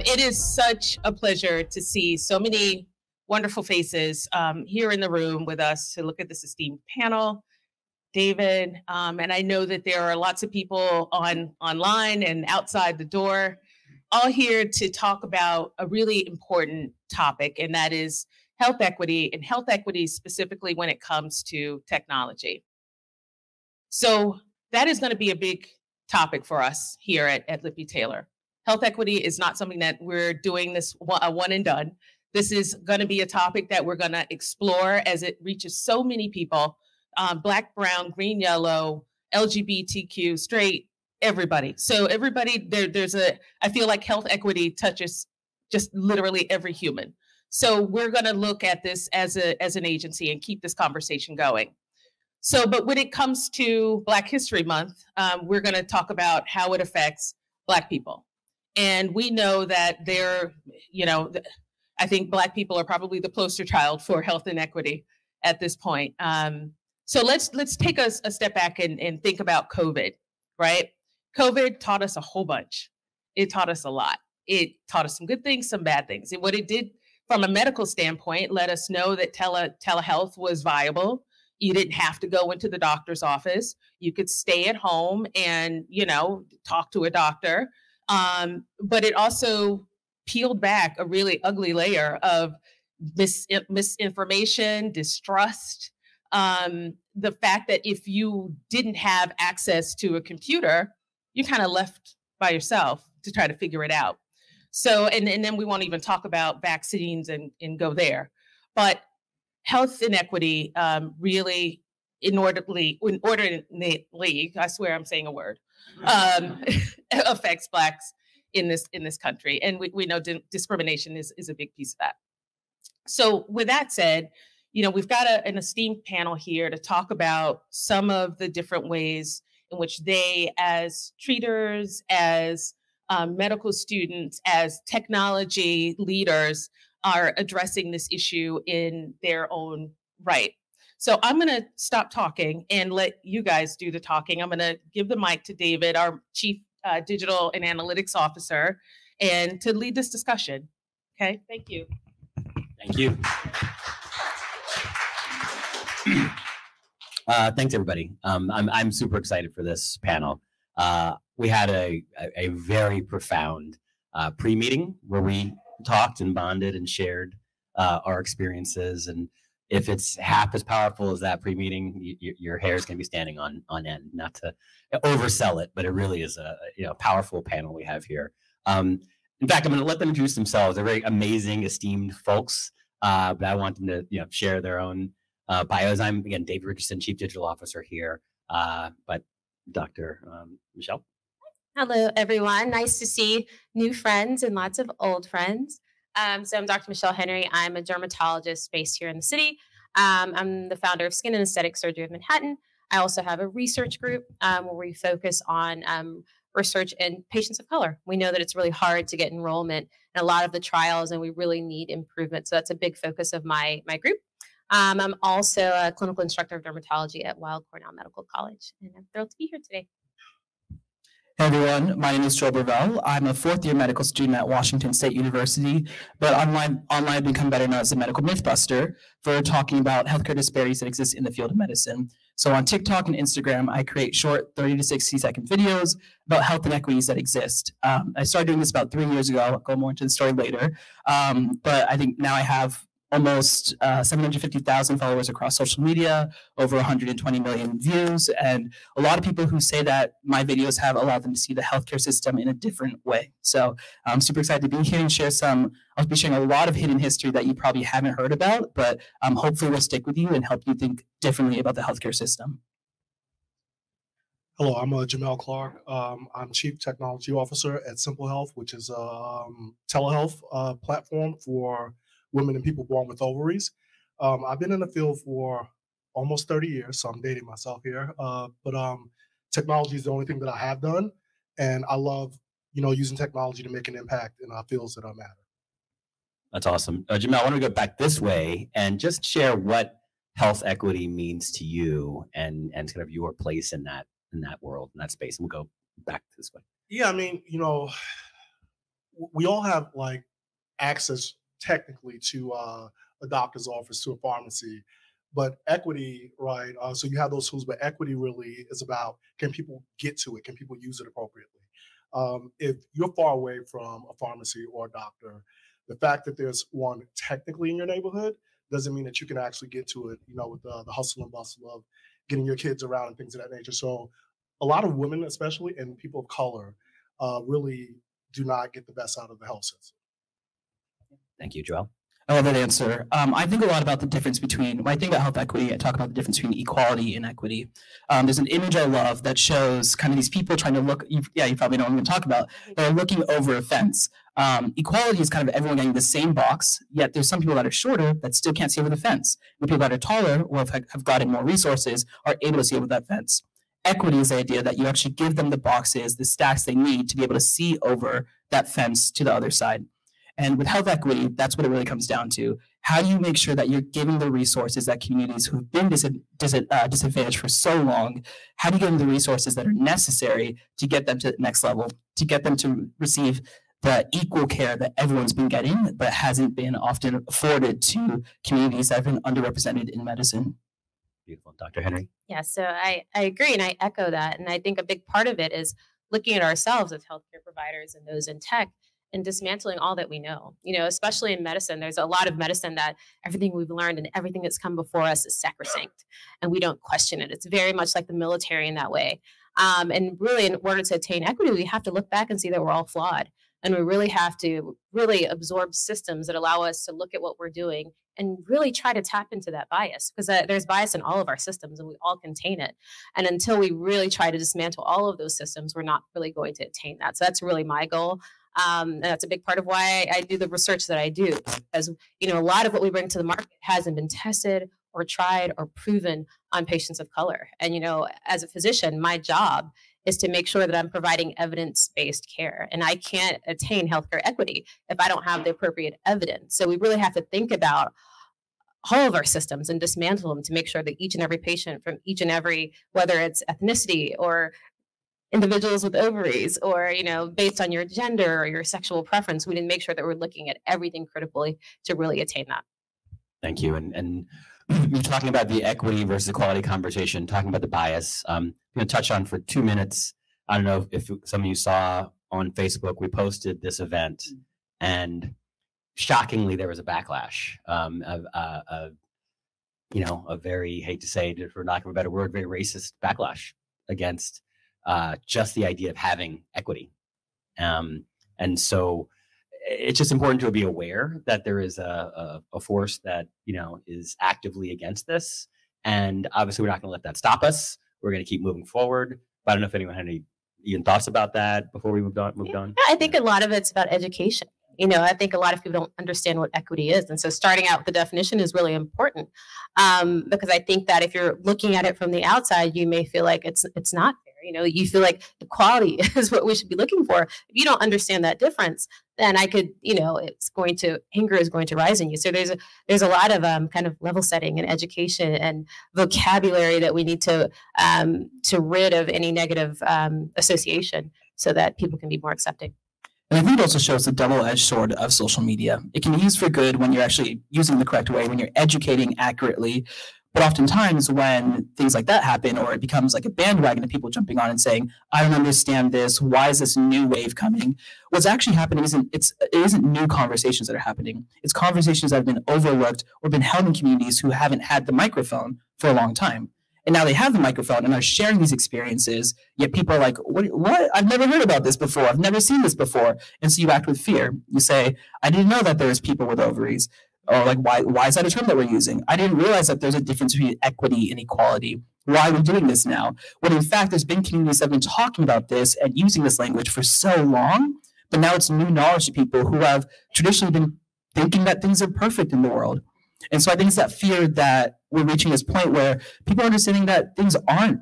It is such a pleasure to see so many wonderful faces here in the room with us to look at this esteemed panel. David, and I know that there are lots of people online and outside the door, all here to talk about a really important topic, and that is health equity, and health equity specifically when it comes to technology. So that is going to be a big topic for us here at Lippe Taylor. Health equity is not something that we're doing this a one and done. This is going to be a topic that we're going to explore as it reaches so many people, Black, brown, green, yellow, LGBTQ, straight, everybody. So everybody, I feel like health equity touches just literally every human. So we're going to look at this as an agency and keep this conversation going. So, but when it comes to Black History Month, we're going to talk about how it affects Black people. And we know that I think Black people are probably the poster child for health inequity at this point. So let's take a step back and think about COVID, right? COVID taught us a whole bunch. It taught us a lot. It taught us some good things, some bad things. And what it did from a medical standpoint, let us know that telehealth was viable. You didn't have to go into the doctor's office. You could stay at home and, talk to a doctor. But it also peeled back a really ugly layer of misinformation, distrust. The fact that if you didn't have access to a computer, you're kind of left by yourself to try to figure it out. So, and then we won't even talk about vaccines and go there. But health inequity really inordinately, I swear I'm saying a word, affects Blacks in this country. And we know discrimination is a big piece of that. So with that said, we've got an esteemed panel here to talk about some of the different ways in which they, as treaters, as medical students, as technology leaders, are addressing this issue in their own right. So I'm going to stop talking and let you guys do the talking. I'm going to give the mic to David, our Chief Digital and Analytics Officer, and to lead this discussion. Okay, thank you. Thank you. Thanks, everybody. I'm super excited for this panel. We had a very profound pre-meeting where we talked and bonded and shared our experiences. And if it's half as powerful as that pre-meeting, your hair is going to be standing on end. Not to oversell it, but it really is a powerful panel we have here. In fact, I'm going to let them introduce themselves. They're very amazing, esteemed folks, but I want them to share their own bios. I'm, again, David Richeson, Chief Digital Officer here, but Dr. Michelle. Hello, everyone. Nice to see new friends and lots of old friends. So I'm Dr. Michelle Henry. I'm a dermatologist based here in the city. I'm the founder of Skin and Aesthetic Surgery of Manhattan. I also have a research group where we focus on research in patients of color. We know that it's really hard to get enrollment in a lot of the trials, and we really need improvement. So that's a big focus of my group. I'm also a clinical instructor of dermatology at Weill Cornell Medical College, and I'm thrilled to be here today. Hey everyone, my name is Joel Burvell. I'm a fourth-year medical student at Washington State University, but online I've become better known as a medical mythbuster for talking about healthcare disparities that exist in the field of medicine. So on TikTok and Instagram, I create short 30 to 60-second videos about health inequities that exist. I started doing this about 3 years ago. I'll go more into the story later. But I think now I have almost 750,000 followers across social media, over 120 million views, and a lot of people who say that my videos have allowed them to see the healthcare system in a different way. So I'm super excited to be here and share I'll be sharing a lot of hidden history that you probably haven't heard about, but hopefully will stick with you and help you think differently about the healthcare system. Hello, I'm Jamel Clarke. I'm Chief Technology Officer at SIMPLEHEALTH, which is a telehealth platform for women and people born with ovaries. I've been in the field for almost 30 years, so I'm dating myself here. But technology is the only thing that I have done, and I love, using technology to make an impact in fields that matter. That's awesome. Jamel, I want to go back this way and just share what health equity means to you and kind of your place in that world, in that space. And we'll go back this way. Yeah, I mean, we all have like access technically to a doctor's office, to a pharmacy, but equity, right? So you have those tools, but equity really is about, can people get to it? Can people use it appropriately? If you're far away from a pharmacy or a doctor, the fact that there's one technically in your neighborhood doesn't mean that you can actually get to it, you know, with the hustle and bustle of getting your kids around and things of that nature. So a lot of women, especially, and people of color, really do not get the best out of the health system. Thank you, Joel. I love that answer. I think a lot about the difference between, when I think about health equity, I talk about the difference between equality and equity. There's an image I love that shows kind of these people trying to look, you probably know what I'm going to talk about. They're looking over a fence. Equality is kind of everyone getting the same box, yet there's some people that are shorter that still can't see over the fence. The people that are taller or have gotten more resources are able to see over that fence. Equity is the idea that you actually give them the boxes, the stacks they need to be able to see over that fence to the other side. And with health equity, that's what it really comes down to. How do you make sure that you're giving the resources that communities who've been disadvantaged for so long, how do you give them the resources that are necessary to get them to the next level, to get them to receive the equal care that everyone's been getting, but hasn't been often afforded to communities that have been underrepresented in medicine? Beautiful. Dr. Henry? Yeah, so I agree and I echo that. And I think a big part of it is looking at ourselves as healthcare providers and those in tech and dismantling all that we know. You know, especially in medicine, there's a lot of medicine that everything we've learned and everything that's come before us is sacrosanct and we don't question it. It's very much like the military in that way. And really, in order to attain equity, we have to look back and see that we're all flawed. And we really have to really absorb systems that allow us to look at what we're doing and really try to tap into that bias, because there's bias in all of our systems and we all contain it. And until we really try to dismantle all of those systems, we're not really going to attain that. So that's really my goal. And that's a big part of why I do the research that I do, because, you know, a lot of what we bring to the market hasn't been tested or tried or proven on patients of color. And, you know, as a physician, my job is to make sure that I'm providing evidence-based care. And I can't attain healthcare equity if I don't have the appropriate evidence. So we really have to think about all of our systems and dismantle them to make sure that each and every patient from each and every, whether it's ethnicity or individuals with ovaries or, you know, based on your gender or your sexual preference, we didn't make sure that we're looking at everything critically to really attain that. Thank you. And you're talking about the equity versus equality conversation, talking about the bias. I'm going to touch on for 2 minutes. I don't know if some of you saw on Facebook, we posted this event and shockingly there was a backlash, you know, a very, hate to say it, for lack of a better word, very racist backlash against just the idea of having equity. And so it's just important to be aware that there is a force that, you know, is actively against this. And obviously we're not going to let that stop us. We're going to keep moving forward. But I don't know if anyone had any even thoughts about that before we moved on. Yeah, I think a lot of it's about education. You know, I think a lot of people don't understand what equity is. And so starting out with the definition is really important, because I think that if you're looking at it from the outside, you may feel like it's not fair. You know, you feel like equality is what we should be looking for. If you don't understand that difference, then I could, you know, anger is going to rise in you. So there's a lot of kind of level setting and education and vocabulary that we need to rid of any negative association so that people can be more accepting. And I think it also shows the double-edged sword of social media. It can be used for good when you're actually using the correct way, when you're educating accurately. But oftentimes when things like that happen, or it becomes like a bandwagon of people jumping on and saying, I don't understand this, why is this new wave coming? What's actually happening it isn't new conversations that are happening. It's conversations that have been overlooked or been held in communities who haven't had the microphone for a long time. And now they have the microphone and are sharing these experiences, yet people are like, what? I've never heard about this before. I've never seen this before. And so you act with fear. You say, I didn't know that there's people with ovaries. Or like, why is that a term that we're using? I didn't realize that there's a difference between equity and equality. Why are we doing this now? When in fact, there's been communities that have been talking about this and using this language for so long, but now it's new knowledge to people who have traditionally been thinking that things are perfect in the world. And so I think it's that fear that we're reaching this point where people are understanding that things aren't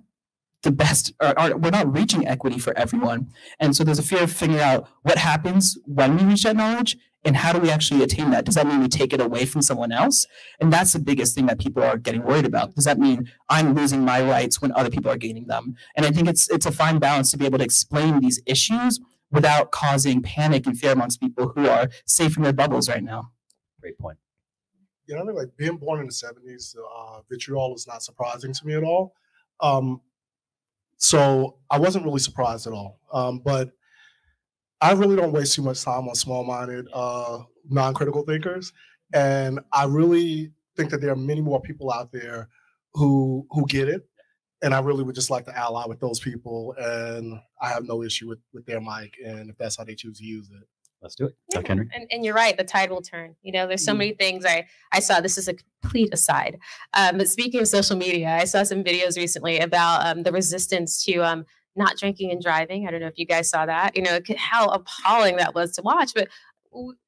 the best, or we're not reaching equity for everyone. And so there's a fear of figuring out what happens when we reach that knowledge and how do we actually attain that? Does that mean we take it away from someone else? And that's the biggest thing that people are getting worried about. Does that mean I'm losing my rights when other people are gaining them? And I think it's a fine balance to be able to explain these issues without causing panic and fear amongst people who are safe in their bubbles right now. Great point. Yeah, I think like being born in the 70s, vitriol is not surprising to me at all. So I wasn't really surprised at all. But I really don't waste too much time on small-minded, non-critical thinkers. And I really think that there are many more people out there who get it. And I really would just like to ally with those people. And I have no issue with their mic. And if that's how they choose to use it. Let's do it. Yeah. Dr. Henry. And you're right, the tide will turn. You know, there's so many things I saw. This is a complete aside. But speaking of social media, I saw some videos recently about the resistance to not drinking and driving. I don't know if you guys saw that. You know, how appalling that was to watch. But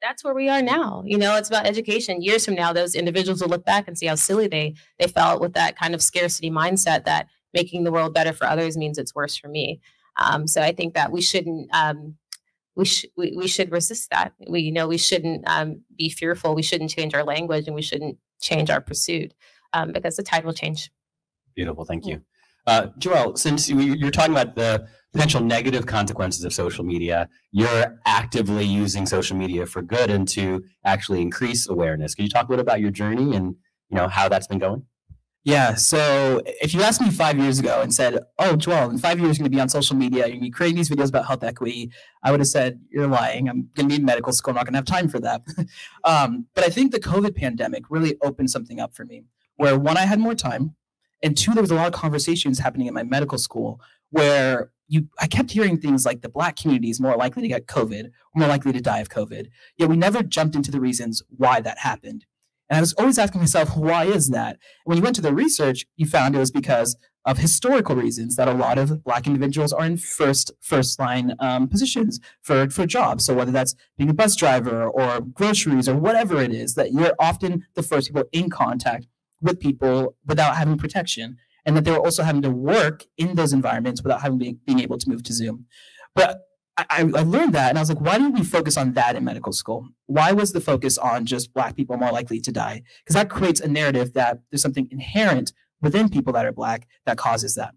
that's where we are now. You know, it's about education. Years from now, those individuals will look back and see how silly they felt with that kind of scarcity mindset that making the world better for others means it's worse for me. So I think that we shouldn't. We should resist that. We shouldn't be fearful. We shouldn't change our language, and we shouldn't change our pursuit because the tide will change. Beautiful. Thank you. Joelle, since you're talking about the potential negative consequences of social media, you're actively using social media for good and to actually increase awareness. Can you talk a little about your journey and how that's been going? Yeah, so if you asked me 5 years ago and said, oh, Joel, in 5 years you're going to be on social media, you're going to be creating these videos about health equity, I would have said, you're lying. I'm going to be in medical school. I'm not going to have time for that. But I think the COVID pandemic really opened something up for me, where one, I had more time, and two, there was a lot of conversations happening in my medical school where I kept hearing things like the Black community is more likely to get COVID, or more likely to die of COVID. Yet we never jumped into the reasons why that happened. And I was always asking myself, why is that? When you went to the research, you found it was because of historical reasons that a lot of Black individuals are in first line positions for jobs. So whether that's being a bus driver or groceries or whatever it is, that you're often the first people in contact with people without having protection, and that they were also having to work in those environments without being able to move to Zoom. But I learned that, and I was like, why didn't we focus on that in medical school? Why was the focus on just Black people more likely to die? Because that creates a narrative that there's something inherent within people that are Black that causes that.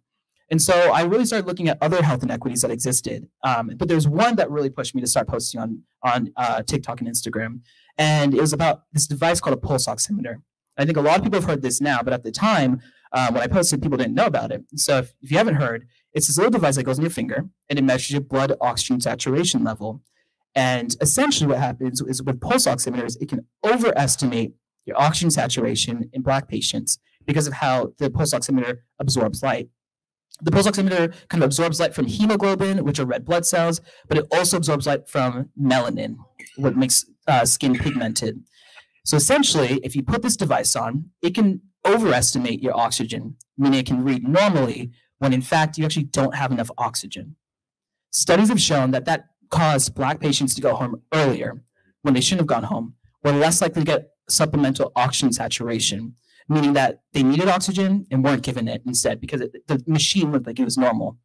And so I really started looking at other health inequities that existed. But there's one that really pushed me to start posting on TikTok and Instagram. And it was about this device called a pulse oximeter. I think a lot of people have heard this now, but at the time, when I posted, people didn't know about it. So if you haven't heard, it's this little device that goes in your finger, and it measures your blood oxygen saturation level. And essentially what happens is with pulse oximeters, it can overestimate your oxygen saturation in Black patients because of how the pulse oximeter absorbs light. The pulse oximeter kind of absorbs light from hemoglobin, which are red blood cells, but it also absorbs light from melanin, what makes skin pigmented. So essentially, if you put this device on, it can overestimate your oxygen, meaning it can read normally when in fact you actually don't have enough oxygen. Studies have shown that caused Black patients to go home earlier when they shouldn't have gone home, were less likely to get supplemental oxygen saturation, meaning that they needed oxygen and weren't given it instead because the machine looked like it was normal.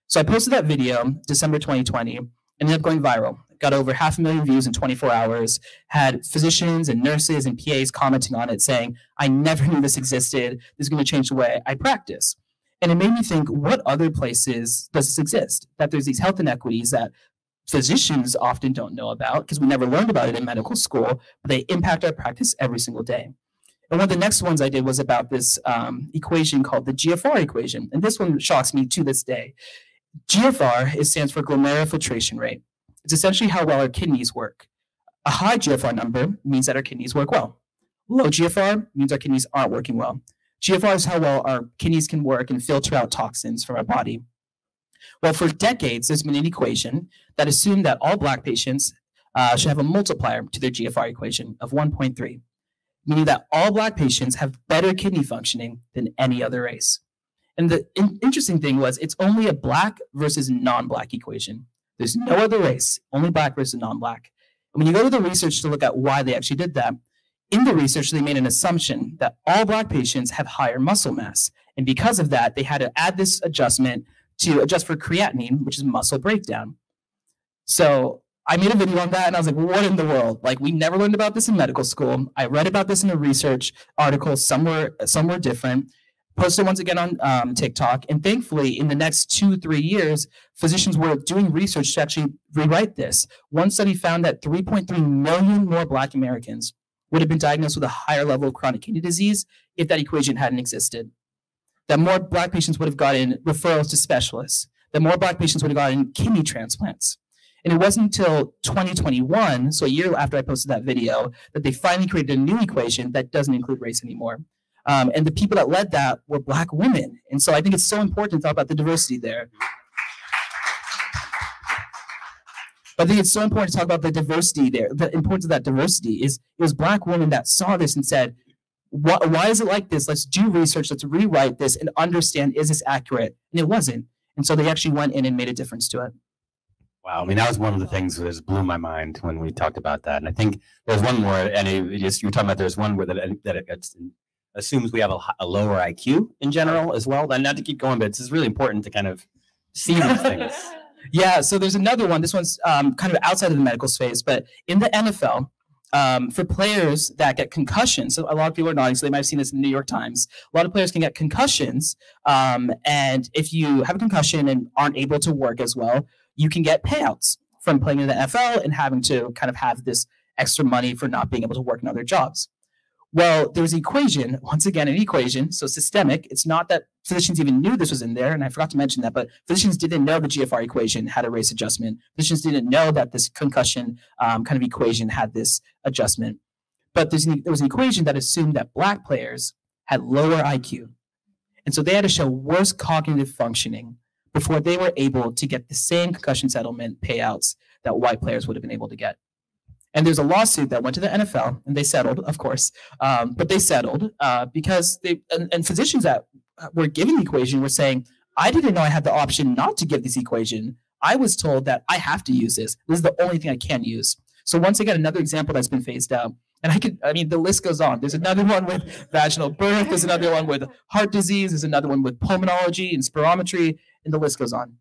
So I posted that video December 2020, ended up going viral. Got over 500,000 views in 24 hours, had physicians and nurses and PAs commenting on it saying, I never knew this existed. This is going to change the way I practice. And it made me think, what other places does this exist? That there's these health inequities that physicians often don't know about because we never learned about it in medical school, but they impact our practice every single day. And one of the next ones I did was about this equation called the GFR equation. And this one shocks me to this day. GFR stands for glomerular filtration rate. It's essentially how well our kidneys work. A high GFR number means that our kidneys work well. Low GFR means our kidneys aren't working well. GFR is how well our kidneys can work and filter out toxins from our body. Well, for decades, there's been an equation that assumed that all Black patients should have a multiplier to their GFR equation of 1.3, meaning that all Black patients have better kidney functioning than any other race. And the interesting thing was it's only a Black versus non-Black equation. There's no other race, only Black versus non-Black. And when you go to the research to look at why they actually did that, in the research, they made an assumption that all Black patients have higher muscle mass. And because of that, they had to add this adjustment to adjust for creatinine, which is muscle breakdown. So I made a video on that, and I was like, what in the world? Like, we never learned about this in medical school. I read about this in a research article somewhere different. posted once again on TikTok. And thankfully, in the next 2-3 years, physicians were doing research to actually rewrite this. One study found that 3.3 million more Black Americans would have been diagnosed with a higher level of chronic kidney disease if that equation hadn't existed. That more Black patients would have gotten referrals to specialists. That more Black patients would have gotten kidney transplants. And it wasn't until 2021, so a year after I posted that video, that they finally created a new equation that doesn't include race anymore. And the people that led that were Black women. And so I think it's so important to talk about the diversity there. But I think it's so important to talk about the diversity there. The importance of that diversity is it was Black women that saw this and said, why is it like this? Let's do research. Let's rewrite this and understand, is this accurate? And it wasn't. And so they actually went in and made a difference to it. Wow, I mean, that was one of the things that just blew my mind when we talked about that. And I think there's one more, and you were talking about there's one where that it assumes we have a lower IQ in general as well. And not to keep going, but it's really important to kind of see these things. Yeah, so there's another one. This one's kind of outside of the medical space, but in the NFL, for players that get concussions, so a lot of people are nodding, so they might have seen this in the New York Times. A lot of players can get concussions, and if you have a concussion and aren't able to work as well, you can get payouts from playing in the NFL and having to kind of have this extra money for not being able to work in other jobs. Well, there was an equation, once again, an equation, so systemic. It's not that physicians even knew this was in there, and I forgot to mention that, but physicians didn't know the GFR equation had a race adjustment. Physicians didn't know that this concussion kind of equation had this adjustment. But there was an equation that assumed that Black players had lower IQ. And so they had to show worse cognitive functioning before they were able to get the same concussion settlement payouts that white players would have been able to get. And there's a lawsuit that went to the NFL, and they settled, of course, but they settled because and physicians that were giving the equation were saying, I didn't know I had the option not to give this equation. I was told that I have to use this. This is the only thing I can use. So once again, another example that's been phased out. And I mean, the list goes on. There's another one with vaginal birth. There's another one with heart disease. There's another one with pulmonology and spirometry, and the list goes on.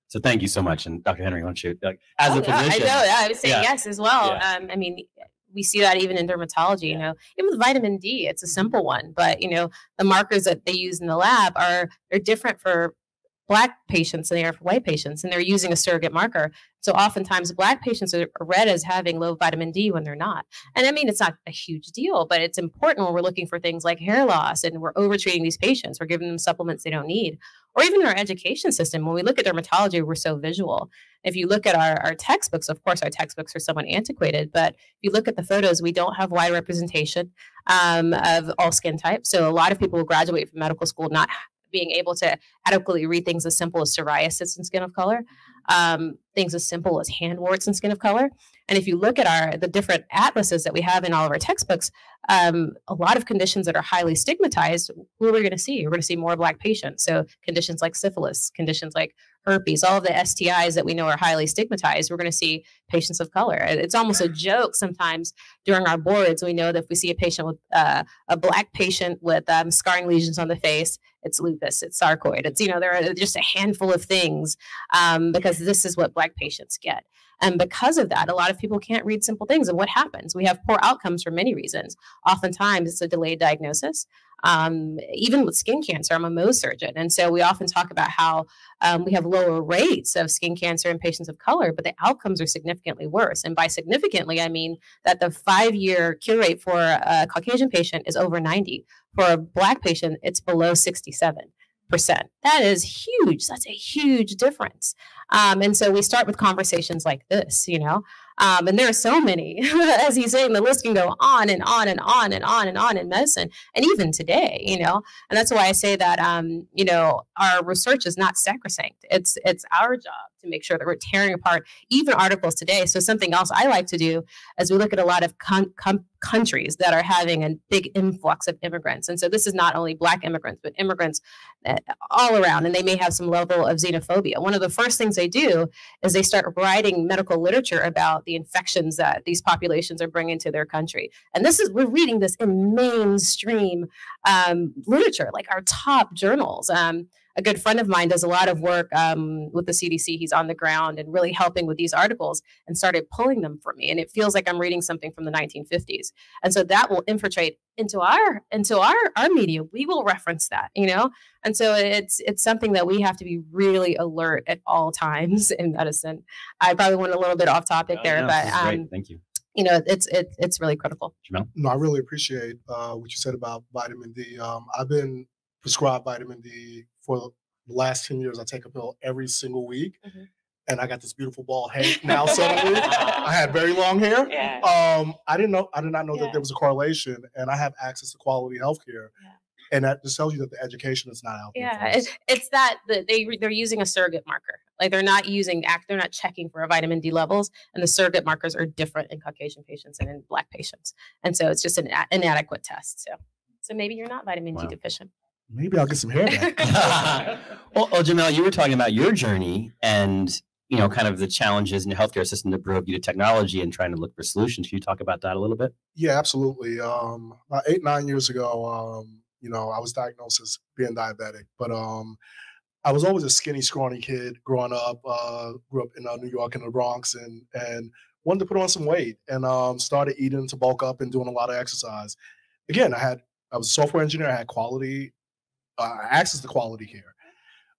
So thank you so much. And Dr. Henry, why don't you, as a physician? I know, I was saying yes as well. Yeah. I mean, we see that even in dermatology, you know, even with vitamin D, it's a simple one, but you know, the markers that they use in the lab are different for Black patients than they are for white patients, and they're using a surrogate marker. So oftentimes Black patients are read as having low vitamin D when they're not. And I mean, it's not a huge deal, but it's important when we're looking for things like hair loss and we're overtreating these patients. We're giving them supplements they don't need. Or even in our education system, when we look at dermatology, we're so visual. If you look at our textbooks, of course, our textbooks are somewhat antiquated, but if you look at the photos, we don't have wide representation of all skin types. So a lot of people will graduate from medical school not being able to adequately read things as simple as psoriasis and skin of color, things as simple as hand warts and skin of color. And if you look at the different atlases that we have in all of our textbooks, a lot of conditions that are highly stigmatized, who are we going to see? We're going to see more Black patients. So conditions like syphilis, conditions like herpes, all of the STIs that we know are highly stigmatized, we're going to see patients of color. It's almost a joke sometimes during our boards. We know that if we see a patient with a Black patient with scarring lesions on the face, it's lupus, it's sarcoid. It's, you know, there are just a handful of things because this is what Black patients get. And because of that, a lot of people can't read simple things. And what happens? We have poor outcomes for many reasons. Oftentimes, it's a delayed diagnosis. Even with skin cancer, I'm a Mohs surgeon. And so we often talk about how we have lower rates of skin cancer in patients of color, but the outcomes are significantly worse. And by significantly, I mean that the 5-year cure rate for a Caucasian patient is over 90. For a Black patient, it's below 67%. That is huge. That's a huge difference. And so we start with conversations like this, you know, and there are so many, as he's saying, the list can go on and on and on and on and on in medicine. And even today, you know, and that's why I say that, you know, our research is not sacrosanct. It's our job to make sure that we're tearing apart even articles today. So something else I like to do is we look at a lot of countries that are having a big influx of immigrants. And so this is not only Black immigrants, but immigrants all around, and they may have some level of xenophobia. One of the first things they do is they start writing medical literature about the infections that these populations are bringing to their country. And we're reading this in mainstream literature, like our top journals. a good friend of mine does a lot of work with the CDC. He's on the ground and really helping with these articles and started pulling them for me. And it feels like I'm reading something from the 1950s. And so that will infiltrate into our media. We will reference that, you know? And so it's something that we have to be really alert at all times in medicine. I probably went a little bit off topic there, but thank you. You know, it's really critical. Jamel? No, I really appreciate what you said about vitamin D. I've been prescribed vitamin D for the last 10 years. I take a pill every single week. And I got this beautiful bald head now suddenly. I had very long hair. Yeah. I did not know that there was a correlation, and I have access to quality healthcare. And that just tells you that the education is not out there. Yeah, it's that they're using a surrogate marker. Like they're not checking for vitamin D levels, and the surrogate markers are different in Caucasian patients and in Black patients. And so it's just an inadequate test. So maybe you're not vitamin D deficient. Maybe I'll get some hair back. well, Jamel, you were talking about your journey and, you know, kind of the challenges in the healthcare system that drove you to technology and trying to look for solutions. Can you talk about that a little bit? Yeah, absolutely. About 8-9 years ago, you know, I was diagnosed as being diabetic, but I was always a skinny, scrawny kid growing up. Grew up in New York in the Bronx, and wanted to put on some weight, and started eating to bulk up and doing a lot of exercise. Again, I was a software engineer. I had access to quality care.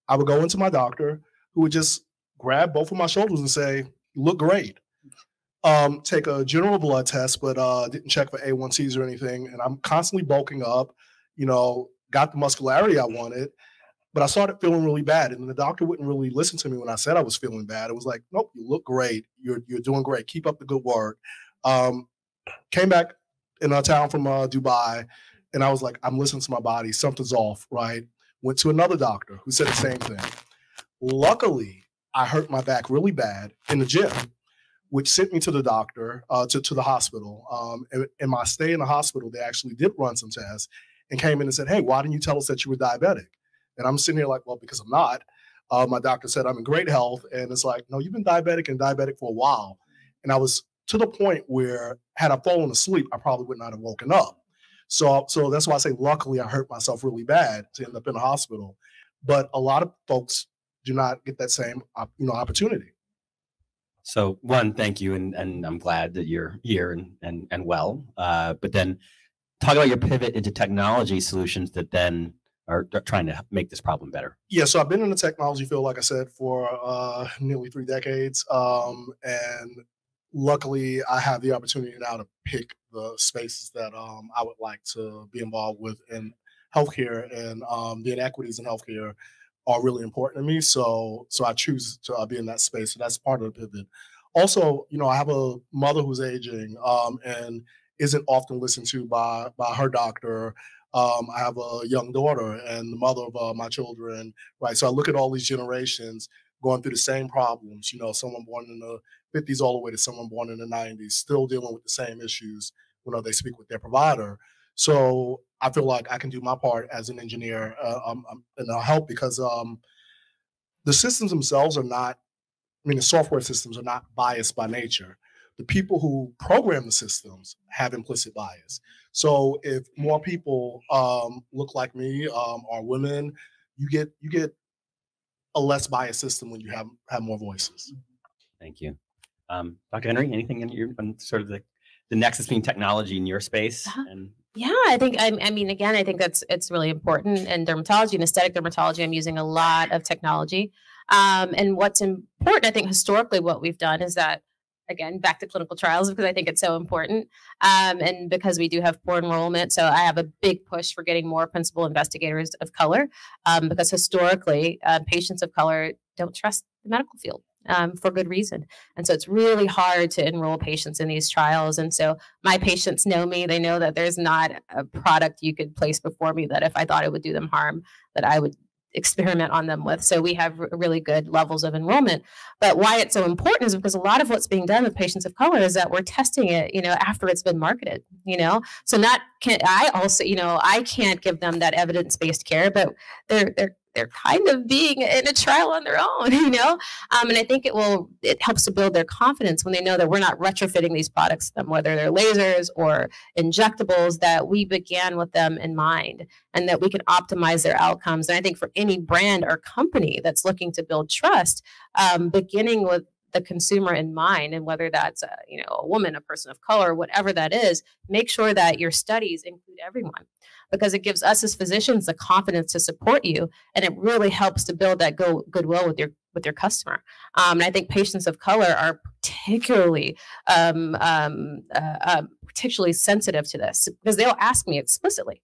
I would go into my doctor, who would just grab both of my shoulders and say, "You look great." Take a general blood test, but didn't check for A1Cs or anything. And I'm constantly bulking up, you know, got the muscularity I wanted, but I started feeling really bad. And the doctor wouldn't really listen to me when I said I was feeling bad. It was like, "Nope, you look great. You're doing great. Keep up the good work." Came back in a town from Dubai, and I was like, I'm listening to my body. Something's off, right? Went to another doctor who said the same thing. Luckily, I hurt my back really bad in the gym, which sent me to the doctor, to the hospital. In my stay in the hospital, they actually did run some tests and came in and said, "Hey, why didn't you tell us that you were diabetic?" And I'm sitting here like, well, because I'm not. My doctor said I'm in great health. And it's like, no, you've been diabetic for a while. And I was to the point where had I fallen asleep, I probably would not have woken up. So that's why I say, luckily, I hurt myself really bad to end up in the hospital. But a lot of folks do not get that same, opportunity. So one, thank you, and I'm glad that you're here and well. But then talk about your pivot into technology solutions that then are trying to make this problem better. Yeah, so I've been in the technology field, like I said, for nearly 3 decades, and luckily, I have the opportunity now to pick the spaces that I would like to be involved with in healthcare, and the inequities in healthcare are really important to me. So I choose to be in that space. So that's part of the pivot. Also, you know, I have a mother who's aging and isn't often listened to by her doctor. I have a young daughter and the mother of my children, right? So I look at all these generations going through the same problems, you know, someone born in the 50s all the way to someone born in the 90s, still dealing with the same issues when they speak with their provider. So I feel like I can do my part as an engineer and I'll help because the systems themselves are not, the software systems are not biased by nature. The people who program the systems have implicit bias. So if more people look like me, are women, you get a less biased system when you have more voices. Thank you. Dr. Henry, anything in your on sort of the nexus between technology in your space? And yeah, I think, I mean, again, I think it's really important in dermatology and aesthetic dermatology. I'm using a lot of technology. And what's important, I think historically what we've done is that, again, back to clinical trials, because I think it's so important. And because we do have poor enrollment. So I have a big push for getting more principal investigators of color, because historically patients of color don't trust the medical field. For good reason. And so it's really hard to enroll patients in these trials. And so my patients know me. They know that there's not a product you could place before me that if I thought it would do them harm, that I would experiment on them with. So we have really good levels of enrollment. But why it's so important is because a lot of what's being done with patients of color is that we're testing it, after it's been marketed, So I can't give them that evidence-based care, but they're they're kind of being in a trial on their own, and I think it helps to build their confidence when they know that we're not retrofitting these products to them, whether they're lasers or injectables, that we began with them in mind and that we can optimize their outcomes. And I think for any brand or company that's looking to build trust, beginning with the consumer in mind, and whether that's a woman, a person of color, whatever that is, make sure that your studies include everyone, because it gives us as physicians the confidence to support you, and it really helps to build that goodwill with your customer. And I think patients of color are particularly sensitive to this, because they'll ask me explicitly,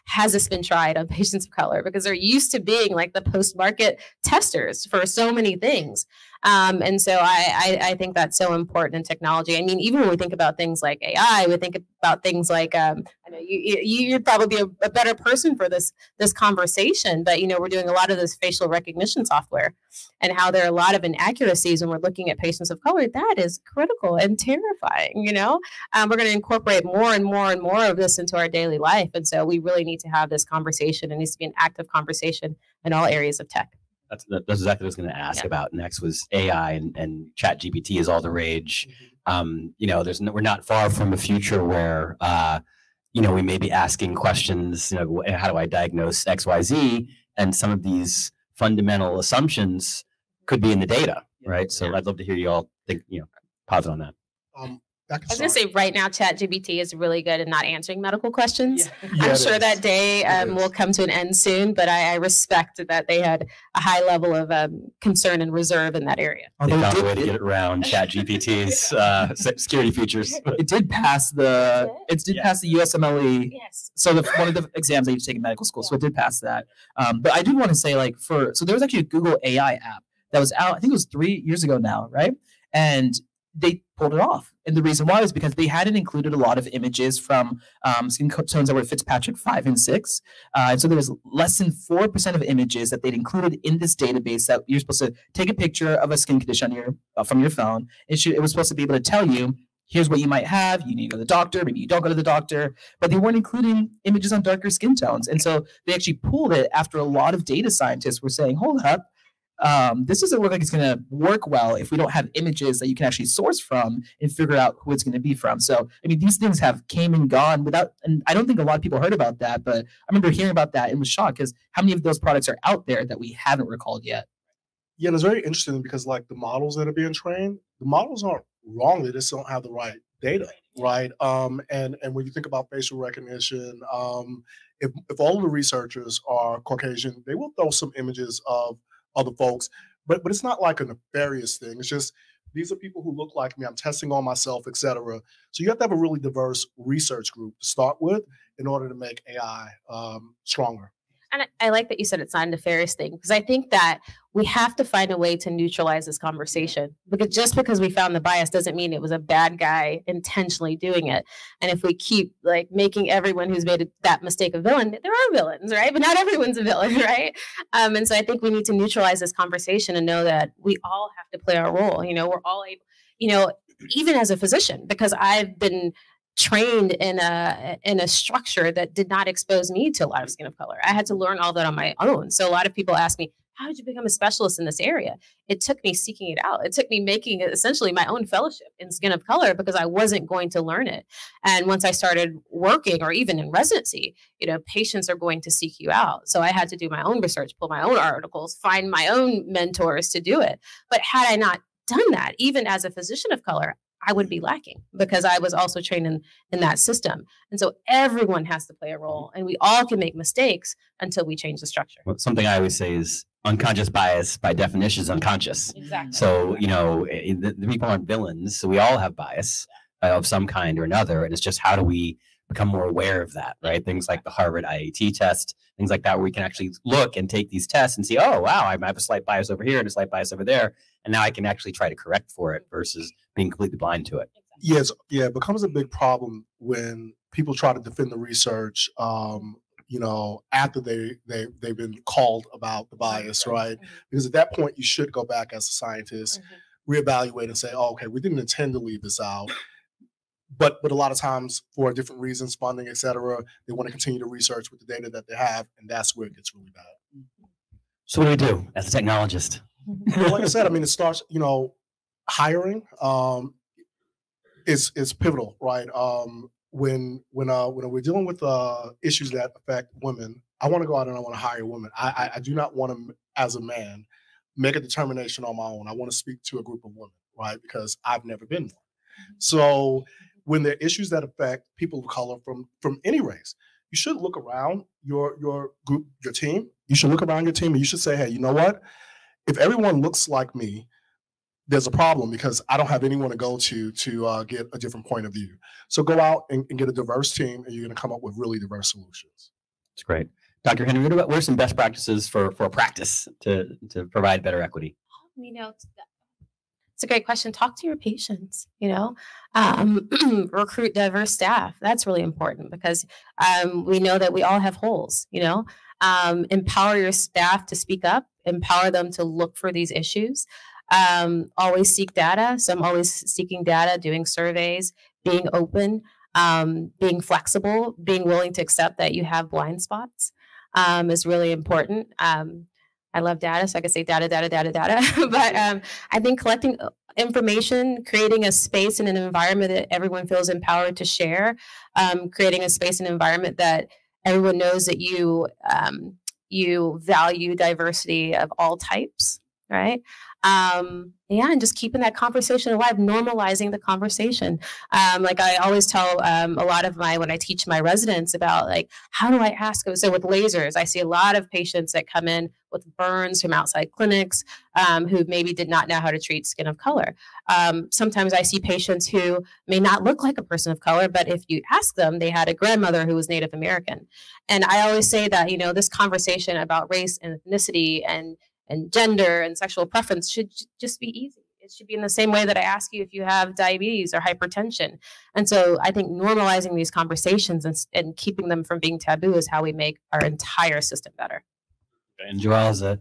has this been tried on patients of color? Because they're used to being like the post-market testers for so many things. And so I think that's so important in technology. I mean, even when we think about things like AI, we think about things like, I know you'd probably be a better person for this conversation, but, we're doing a lot of this facial recognition software, and how there are a lot of inaccuracies when we're looking at patients of color. That is critical and terrifying, we're going to incorporate more and more and more of this into our daily life. And so we really need to have this conversation. It needs to be an active conversation in all areas of tech. That's exactly what I was going to ask about next, was AI and chat GPT is all the rage. We're not far from a future where, we may be asking questions, how do I diagnose XYZ? And some of these fundamental assumptions could be in the data, right? So I'd love to hear you all think, pause on that. I was going to say, right now, ChatGPT is really good at not answering medical questions. Yeah, I'm sure that day will come to an end soon, but I respect that they had a high level of concern and reserve in that area. They found a way to get around ChatGPT's security features. It did pass the USMLE. Yes. So one of the exams that you take in medical school, so it did pass that. But I do want to say, so there was actually a Google AI app that was out, I think it was 3 years ago now, right? And they pulled it off. And the reason why was because they hadn't included a lot of images from skin tones that were Fitzpatrick 5 and 6. And so there was less than 4% of images that they'd included in this database that you're supposed to take a picture of a skin condition from your phone. It was supposed to be able to tell you, here's what you might have. You need to go to the doctor. Maybe you don't go to the doctor. But they weren't including images on darker skin tones. And so they actually pulled it after a lot of data scientists were saying, hold up, this doesn't look like it's going to work well if we don't have images that you can actually source from and figure out who it's going to be from. So, I mean, these things have came and gone and I don't think a lot of people heard about that, but I remember hearing about that and was shocked because how many of those products are out there that we haven't recalled yet? Yeah, and it's very interesting because the models that are being trained, the models aren't wrong. They just don't have the right data, right? And when you think about facial recognition, if all of the researchers are Caucasian, they will throw some images of other folks, but it's not like a nefarious thing. It's just these are people who look like me. I'm testing on myself, etc. So you have to have a really diverse research group to start with in order to make AI stronger. And I like that you said it's not a nefarious thing, because I think that we have to find a way to neutralize this conversation, because just because we found the bias doesn't mean it was a bad guy intentionally doing it. And if we keep making everyone who's made that mistake a villain, there are villains, right? But not everyone's a villain, right? And so I think we need to neutralize this conversation and know that we all have to play our role. We're all able, even as a physician, because I've been trained in a structure that did not expose me to a lot of skin of color. I had to learn all that on my own. So a lot of people ask me, how did you become a specialist in this area? It took me seeking it out. It took me making essentially my own fellowship in skin of color, because I wasn't going to learn it. And once I started working, or even in residency, patients are going to seek you out. So I had to do my own research, pull my own articles, find my own mentors to do it. But had I not done that, even as a physician of color, I would be lacking, because I was also trained in that system. And so everyone has to play a role, and we all can make mistakes until we change the structure. Well, something I always say is unconscious bias by definition is unconscious. Exactly. So, the people aren't villains. So we all have bias of some kind or another. And it's just, how do we become more aware of that, right? Things like the Harvard IAT test, things like that, where we can actually look and take these tests and see, oh, wow, I have a slight bias over here and a slight bias over there. And now I can actually try to correct for it versus being completely blind to it. Yes, it becomes a big problem when people try to defend the research, after they've been called about the bias, right? Because at that point, you should go back as a scientist, reevaluate and say, oh, okay, we didn't intend to leave this out. But a lot of times, for different reasons, funding, et cetera, they want to continue to research with the data that they have, and that's where it gets really bad. So what do we do as a technologist? Well, like I said, I mean, it starts, hiring is pivotal, right? When we're dealing with issues that affect women, I want to go out and I want to hire women. I do not want to, as a man, make a determination on my own. I want to speak to a group of women, right? Because I've never been one. So when there are issues that affect people of color from any race, you should look around your group, your team. You should look around your team and you should say, hey, you know what? If everyone looks like me, there's a problem because I don't have anyone to go to get a different point of view. So go out and get a diverse team, and you're going to come up with really diverse solutions. That's great. Dr. Henry, what are some best practices for practice to provide better equity? It's a great question. Talk to your patients, recruit diverse staff. That's really important because we know that we all have holes, empower your staff to speak up, empower them to look for these issues. Always seek data. So I'm always seeking data, doing surveys, being open, being flexible, being willing to accept that you have blind spots is really important. I love data, so I can say data. But I think collecting information, creating a space and an environment that everyone feels empowered to share, creating a space and environment that everyone knows that you value diversity of all types, right? And just keeping that conversation alive, normalizing the conversation. Like I always tell a lot of when I teach my residents about how do I ask? So with lasers, I see a lot of patients that come in with burns from outside clinics who maybe did not know how to treat skin of color. Sometimes I see patients who may not look like a person of color, but if you ask them, they had a grandmother who was Native American. And I always say that, this conversation about race and ethnicity and gender and sexual preference should just be easy. It should be in the same way that I ask you if you have diabetes or hypertension. And so I think normalizing these conversations and keeping them from being taboo is how we make our entire system better. And Joelle is a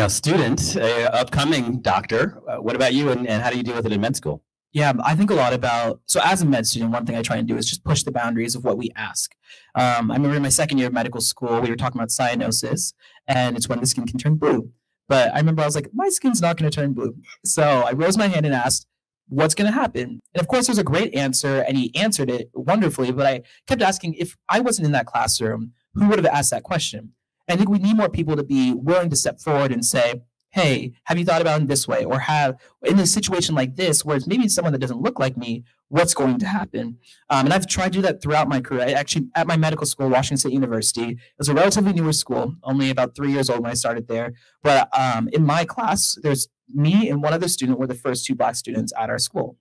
student, upcoming doctor. What about you and how do you deal with it in med school? Yeah, I think a lot about, so as a med student, one thing I try and do is just push the boundaries of what we ask. I remember in my second year of medical school, we were talking about cyanosis, and it's when the skin can turn blue. But I remember I was like, my skin's not going to turn blue. So I rose my hand and asked, what's going to happen? And of course, there's a great answer, and he answered it wonderfully. But I kept asking, if I wasn't in that classroom, who would have asked that question? And I think we need more people to be willing to step forward and say, hey, have you thought about it this way? Or have, in a situation like this, where it's maybe someone that doesn't look like me, what's going to happen? And I've tried to do that throughout my career. I actually, at my medical school, Washington State University, it was a relatively newer school, only about 3 years old when I started there. But in my class, there's me and one other student were the first 2 Black students at our school.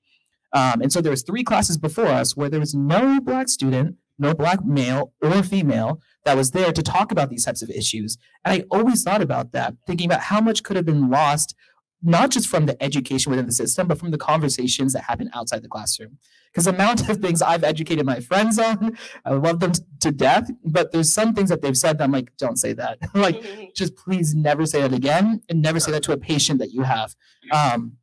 And so there was 3 classes before us where there was no Black student, no Black male or female that was there to talk about these types of issues. And I always thought about that, thinking about how much could have been lost, not just from the education within the system, but from the conversations that happen outside the classroom. Because the amount of things I've educated my friends on, I love them to death, but there's some things that they've said that I'm like, don't say that. Just please never say that again, and never say that to a patient that you have. And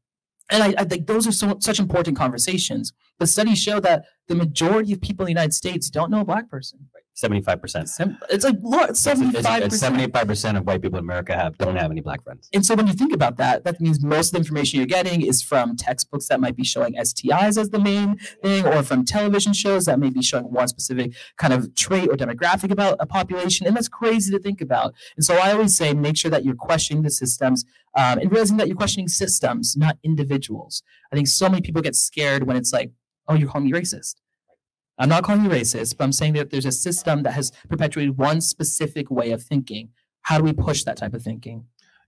I think those are such important conversations. The studies show that the majority of people in the United States don't know a Black person. 75%. It's like 75%. 75% of white people in America don't have any Black friends. And so when you think about that, that means most of the information you're getting is from textbooks that might be showing STIs as the main thing, or from television shows that may be showing one specific kind of trait or demographic about a population. And that's crazy to think about. And so I always say, make sure that you're questioning the systems and realizing that you're questioning systems, not individuals. I think so many people get scared when it's like, oh, you're calling me racist. I'm not calling you racist, but I'm saying that there's a system that has perpetuated one specific way of thinking. How do we push that type of thinking?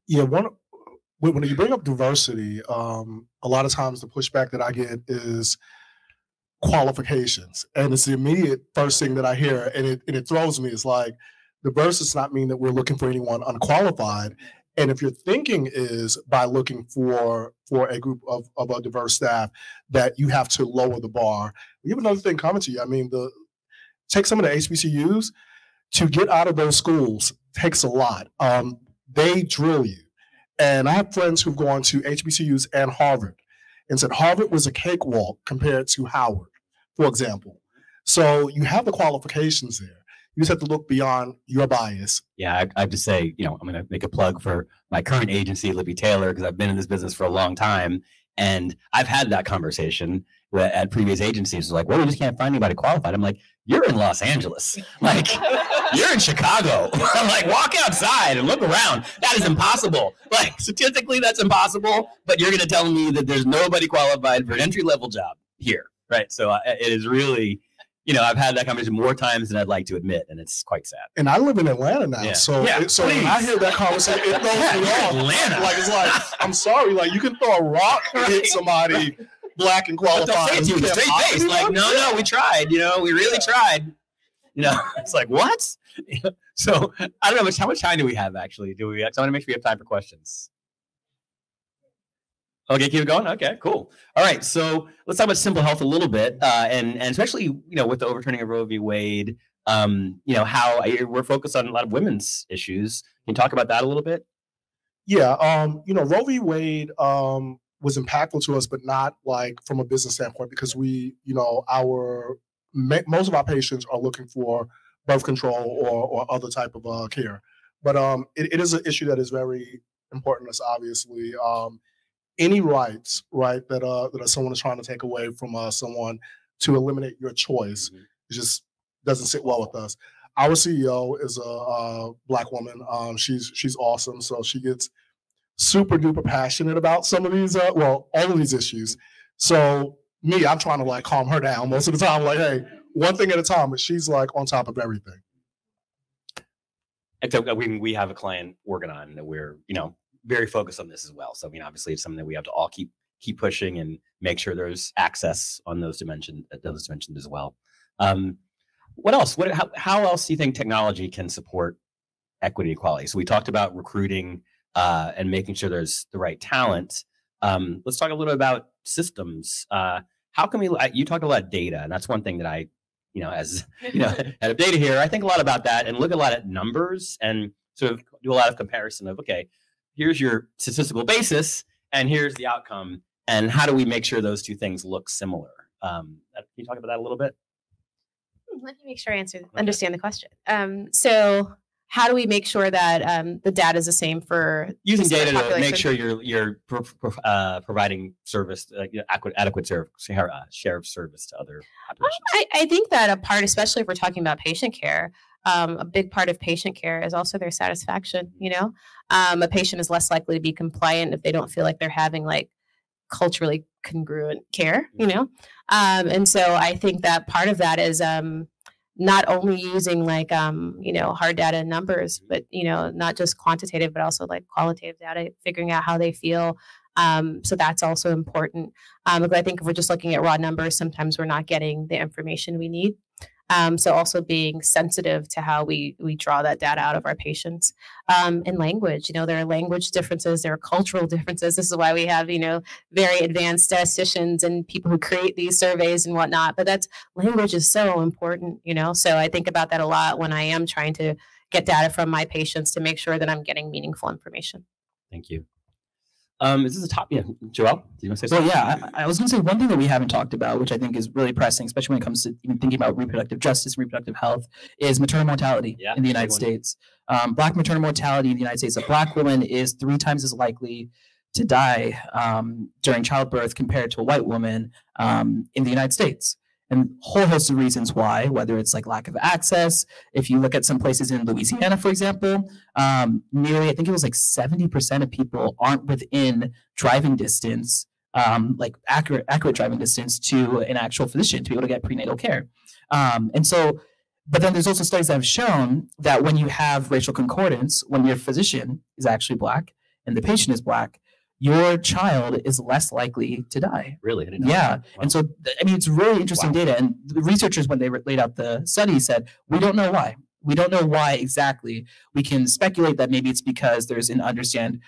Yeah, when you bring up diversity, a lot of times the pushback that I get is qualifications. And it's the immediate first thing that I hear, and it throws me. It's like, diverse does not mean that we're looking for anyone unqualified. And if your thinking is by looking for a group of a diverse staff, that you have to lower the bar. We have another thing coming to you. I mean, take some of the HBCUs. To get out of those schools takes a lot. They drill you. And I have friends who've gone to HBCUs and Harvard and said Harvard was a cakewalk compared to Howard, for example. So you have the qualifications there. You just have to look beyond your bias. Yeah, I have to say, I'm going to make a plug for my current agency, Lippe Taylor, because I've been in this business for a long time. And I've had that conversation at previous agencies. It's like, well, we just can't find anybody qualified. I'm like, you're in Los Angeles. Like, you're in Chicago. I'm like, walk outside and look around. That is impossible. Like, statistically, that's impossible. But you're going to tell me that there's nobody qualified for an entry-level job here, right? So it is really, I've had that conversation more times than I'd like to admit, and it's quite sad. And I live in Atlanta now, so when I hear that conversation, it throws me off. Atlanta. Like, it's like, I'm sorry, like, you can throw a rock and hit somebody black and qualified. Like, no, we tried. We really tried. It's like, what? So I don't know how much time do we have actually? I want to make sure we have time for questions. Okay, keep it going. Okay, cool. All right, so let's talk about simple health a little bit, and especially with the overturning of Roe v. Wade. How we're focused on a lot of women's issues. Can you talk about that a little bit? Yeah, Roe v. Wade was impactful to us, but not like from a business standpoint, because we, most of our patients are looking for birth control or other type of care. But it is an issue that is very important to us, obviously. Any rights, right, that someone is trying to take away from someone to eliminate your choice, it just doesn't sit well with us. Our CEO is a Black woman. She's awesome. So she gets super duper passionate about some of these, all of these issues. So I'm trying to like calm her down most of the time. Like, hey, one thing at a time, but she's like on top of everything. And so we have a client working on that we're, very focused on this as well. So, obviously it's something that we have to all keep pushing and make sure there's access on those dimensions as well. What else? How else do you think technology can support equity equality? So we talked about recruiting and making sure there's the right talent. Let's talk a little bit about systems. How can you talk a lot of data, and that's one thing that I, as head of data here, I think a lot about that and look a lot at numbers and sort of do a lot of comparison of, okay, here's your statistical basis and here's the outcome, and how do we make sure those two things look similar? Can you talk about that a little bit? Let me make sure I understand the question. So how do we make sure that the data is the same for using data to make sure you're providing service, adequate share of service to other populations? I think that a part, especially if we're talking about patient care, a big part of patient care is also their satisfaction. A patient is less likely to be compliant if they don't feel like they're having like culturally congruent care. And so I think that part of that is not only using like hard data and numbers, but not just quantitative, but also like qualitative data, figuring out how they feel. So that's also important. But I think if we're just looking at raw numbers, sometimes we're not getting the information we need. So also being sensitive to how we draw that data out of our patients. And language, there are language differences, there are cultural differences. This is why we have, very advanced statisticians and people who create these surveys and whatnot. But language is so important, So I think about that a lot when I am trying to get data from my patients to make sure that I'm getting meaningful information. Thank you. Is this a top? Yeah, Joel, do you want to say something? Well, yeah, I was going to say one thing that we haven't talked about, which I think is really pressing, especially when it comes to even thinking about reproductive justice, reproductive health, is maternal mortality in the United States. Black maternal mortality in the United States, a Black woman is 3 times as likely to die during childbirth compared to a white woman in the United States. And a whole host of reasons why, whether it's like lack of access. If you look at some places in Louisiana, for example, nearly, I think it was like 70% of people aren't within driving distance, like accurate driving distance to an actual physician to be able to get prenatal care. But then there's also studies that have shown that when you have racial concordance, when your physician is actually Black and the patient is Black, your child is less likely to die. Really? I didn't know. Yeah. Wow. And so, it's really interesting data. And the researchers, when they laid out the study, said, we don't know why. We don't know why exactly. We can speculate that maybe it's because there's an understand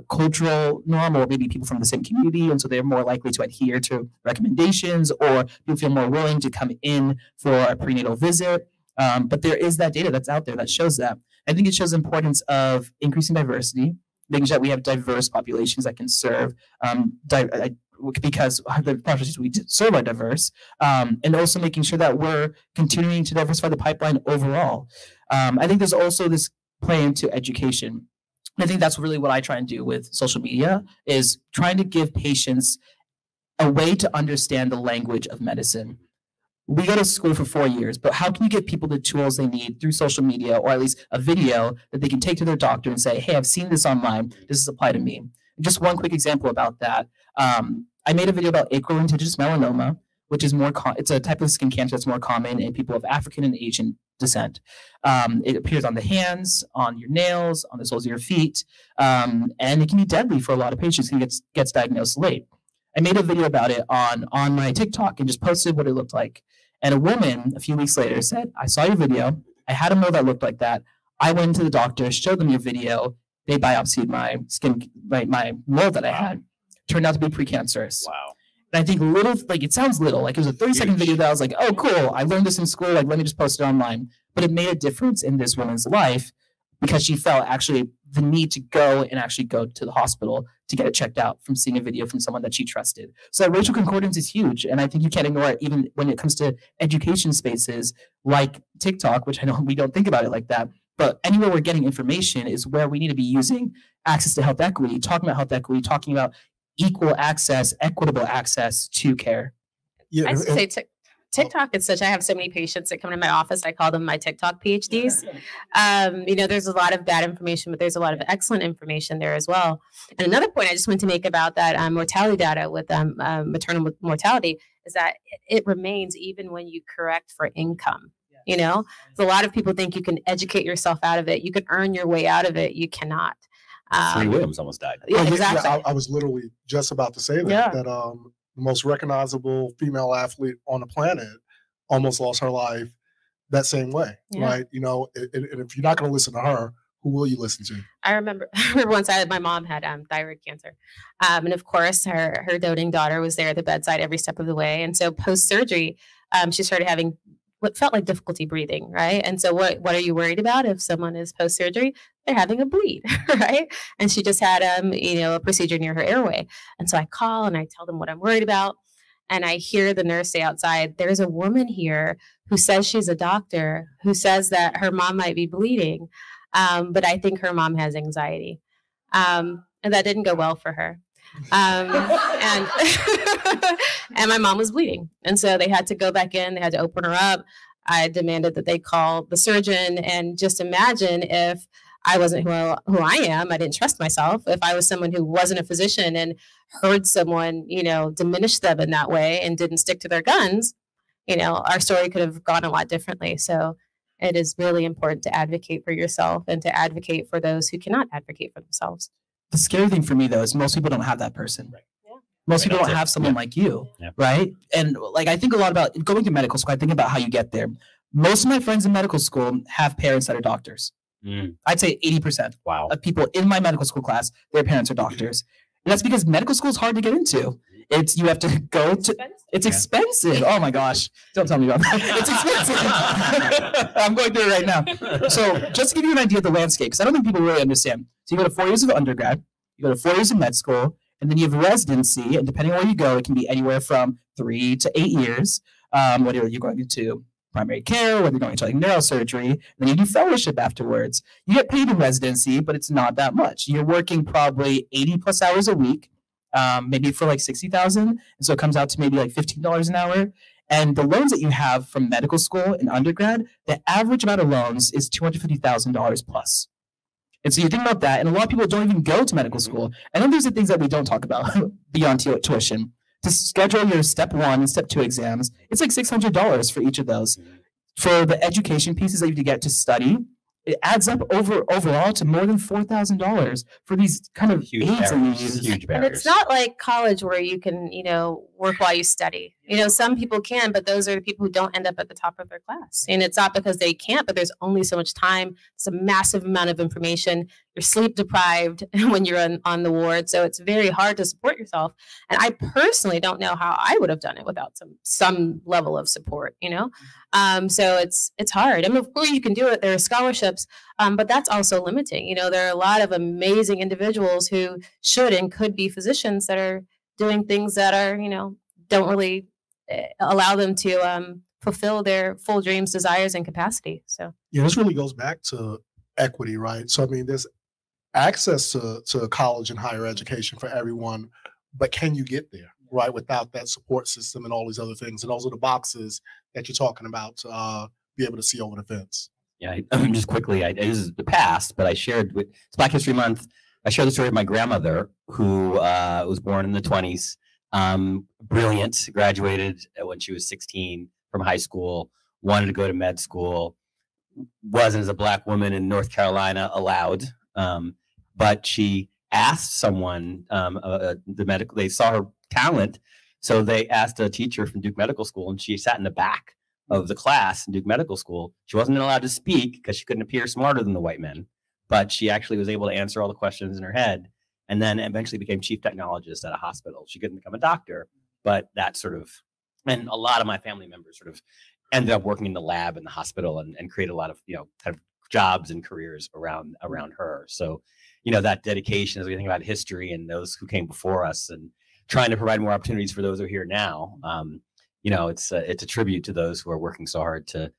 cultural norm, or maybe people from the same community, and so they're more likely to adhere to recommendations, or people feel more willing to come in for a prenatal visit. But there is that data that's out there that shows that. I think it shows the importance of increasing diversity, making sure that we have diverse populations that can serve, because the populations we serve are diverse, and also making sure that we're continuing to diversify the pipeline overall. I think there's also this play into education. I think that's really what I try and do with social media, is trying to give patients a way to understand the language of medicine. We go to school for 4 years, but how can you give people the tools they need through social media, or at least a video that they can take to their doctor and say, hey, I've seen this online. Does this apply to me? Just one quick example about that. I made a video about acral lentiginous melanoma, which is it's a type of skin cancer that's more common in people of African and Asian descent. It appears on the hands, on your nails, on the soles of your feet, and it can be deadly for a lot of patients who gets diagnosed late. I made a video about it on my TikTok and just posted what it looked like. And a woman a few weeks later said, I saw your video. I had a mole that looked like that. I went to the doctor, showed them your video. They biopsied my skin, my mole that I had. Turned out to be precancerous. Wow. And I think it sounds little. Like, it was a 30-second video that I was like, oh, cool. I learned this in school. Like, let me just post it online. But it made a difference in this woman's life because she felt actually the need to go to the hospital to get it checked out from seeing a video from someone that she trusted. So that racial concordance is huge. And I think you can't ignore it even when it comes to education spaces like TikTok, which I know we don't think about it like that. But anywhere we're getting information is where we need to be using access to health equity, talking about health equity, talking about equal access, equitable access to care. Yeah, I'd say TikTok is I have so many patients that come to my office. I call them my TikTok PhDs. There's a lot of bad information, but there's a lot of excellent information there as well. And another point I just want to make about that mortality data with maternal mortality is that it remains even when you correct for income. So a lot of people think you can educate yourself out of it. You can earn your way out of it. You cannot. Serena Williams almost died. Yeah, exactly. Yeah, I was literally just about to say that. Yeah. That the most recognizable female athlete on the planet almost lost her life that same way, right? And if you're not going to listen to her, who will you listen to? I remember once my mom had thyroid cancer, and of course her doting daughter was there at the bedside every step of the way. And so post surgery, she started having what felt like difficulty breathing, right? And so what are you worried about if someone is post-surgery? They're having a bleed, right? And she just had, a procedure near her airway. And so I call and I tell them what I'm worried about. And I hear the nurse say outside, there's a woman here who says she's a doctor, who says that her mom might be bleeding, but I think her mom has anxiety. And that didn't go well for her. And my mom was bleeding. And so they had to go back in. They had to open her up. I demanded that they call the surgeon. And just imagine if I wasn't who I am. I didn't trust myself. If I was someone who wasn't a physician and heard someone, diminish them in that way and didn't stick to their guns, our story could have gone a lot differently. So it is really important to advocate for yourself and to advocate for those who cannot advocate for themselves. The scary thing for me, though, is most people don't have that person. Right. Yeah. Most people don't have someone like you, right? And I think a lot about going to medical school. I think about how you get there. Most of my friends in medical school have parents that are doctors. I'd say 80% of people in my medical school class, their parents are doctors. And that's because medical school is hard to get into. You have to go to. It's expensive. Oh my gosh! Don't tell me about that. It's expensive. I'm going through it right now. So just to give you an idea of the landscape, because I don't think people really understand. So you go to 4 years of undergrad, you go to 4 years of med school, and then you have residency. And depending on where you go, it can be anywhere from 3 to 8 years. Whether you're going into primary care, whether you're going into neurosurgery, and then you do fellowship afterwards. You get paid in residency, but it's not that much. You're working probably 80 plus hours a week. Maybe for like 60,000. And so it comes out to maybe like $15 an hour. And the loans that you have from medical school and undergrad, the average amount of loans is $250,000 plus. And so you think about that, and a lot of people don't even go to medical school. And then there's the things that we don't talk about beyond tuition. To schedule your step 1 and step 2 exams, it's like $600 for each of those. For the education pieces that you have to get to study, it adds up overall to more than $4,000 for these kind of aids that you use. Huge barriers. And it's not like college where you can, work while you study. You know, some people can, but those are the people who don't end up at the top of their class. And it's not because they can't, but there's only so much time. It's a massive amount of information. You're sleep deprived when you're on the ward. So it's very hard to support yourself. And I personally don't know how I would have done it without some level of support, you know? So it's hard. I mean, of course you can do it. There are scholarships, but that's also limiting. You know, there are a lot of amazing individuals who should and could be physicians that are doing things that are, you know, don't really allow them to fulfill their full dreams, desires, and capacity. So yeah, this really goes back to equity, right? So I mean, there's access to college and higher education for everyone, but can you get there, right, without that support system and all these other things? And those are the boxes that you're talking about to be able to see over the fence. Yeah, just quickly, this is the past, but I shared with it's Black History Month. I shared the story of my grandmother who was born in the 1920s. Brilliant, graduated when she was 16 from high school, wanted to go to med school, wasn't as a Black woman in North Carolina allowed, but she asked someone, they saw her talent, so they asked a teacher from Duke Medical School, and she sat in the back of the class in Duke Medical School. She wasn't allowed to speak because she couldn't appear smarter than the white men, but she actually was able to answer all the questions in her head. And then eventually became chief technologist at a hospital. She couldn't become a doctor, but that sort of, and a lot of my family members sort of ended up working in the lab in the hospital and created a lot of, you know, kind of jobs and careers around her. So, you know, that dedication as we think about history and those who came before us and trying to provide more opportunities for those who are here now, you know, it's a tribute to those who are working so hard to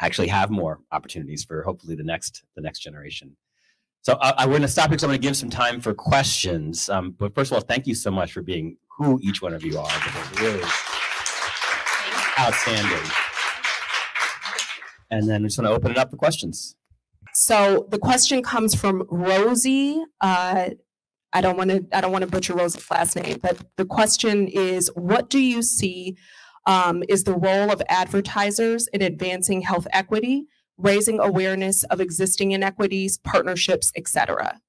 actually have more opportunities for hopefully the next generation. So we're going to stop here because I'm going to give some time for questions. But first of all, thank you so much for being who each one of you are. Because really outstanding. And then we just want to open it up for questions. So the question comes from Rosie. I don't want to butcher Rosie's last name, but the question is, what do you see is the role of advertisers in advancing health equity, raising awareness of existing inequities, partnerships, etc.?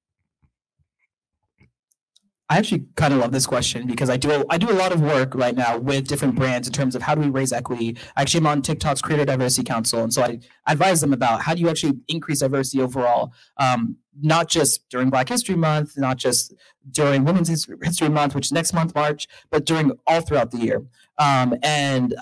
I actually kind of love this question because I do a lot of work right now with different brands in terms of how do we raise equity. Actually, I'm on TikTok's Creator Diversity Council, and so I advise them about how do you actually increase diversity overall, not just during Black History Month, not just during Women's History Month, which is next month, March, but during all throughout the year. And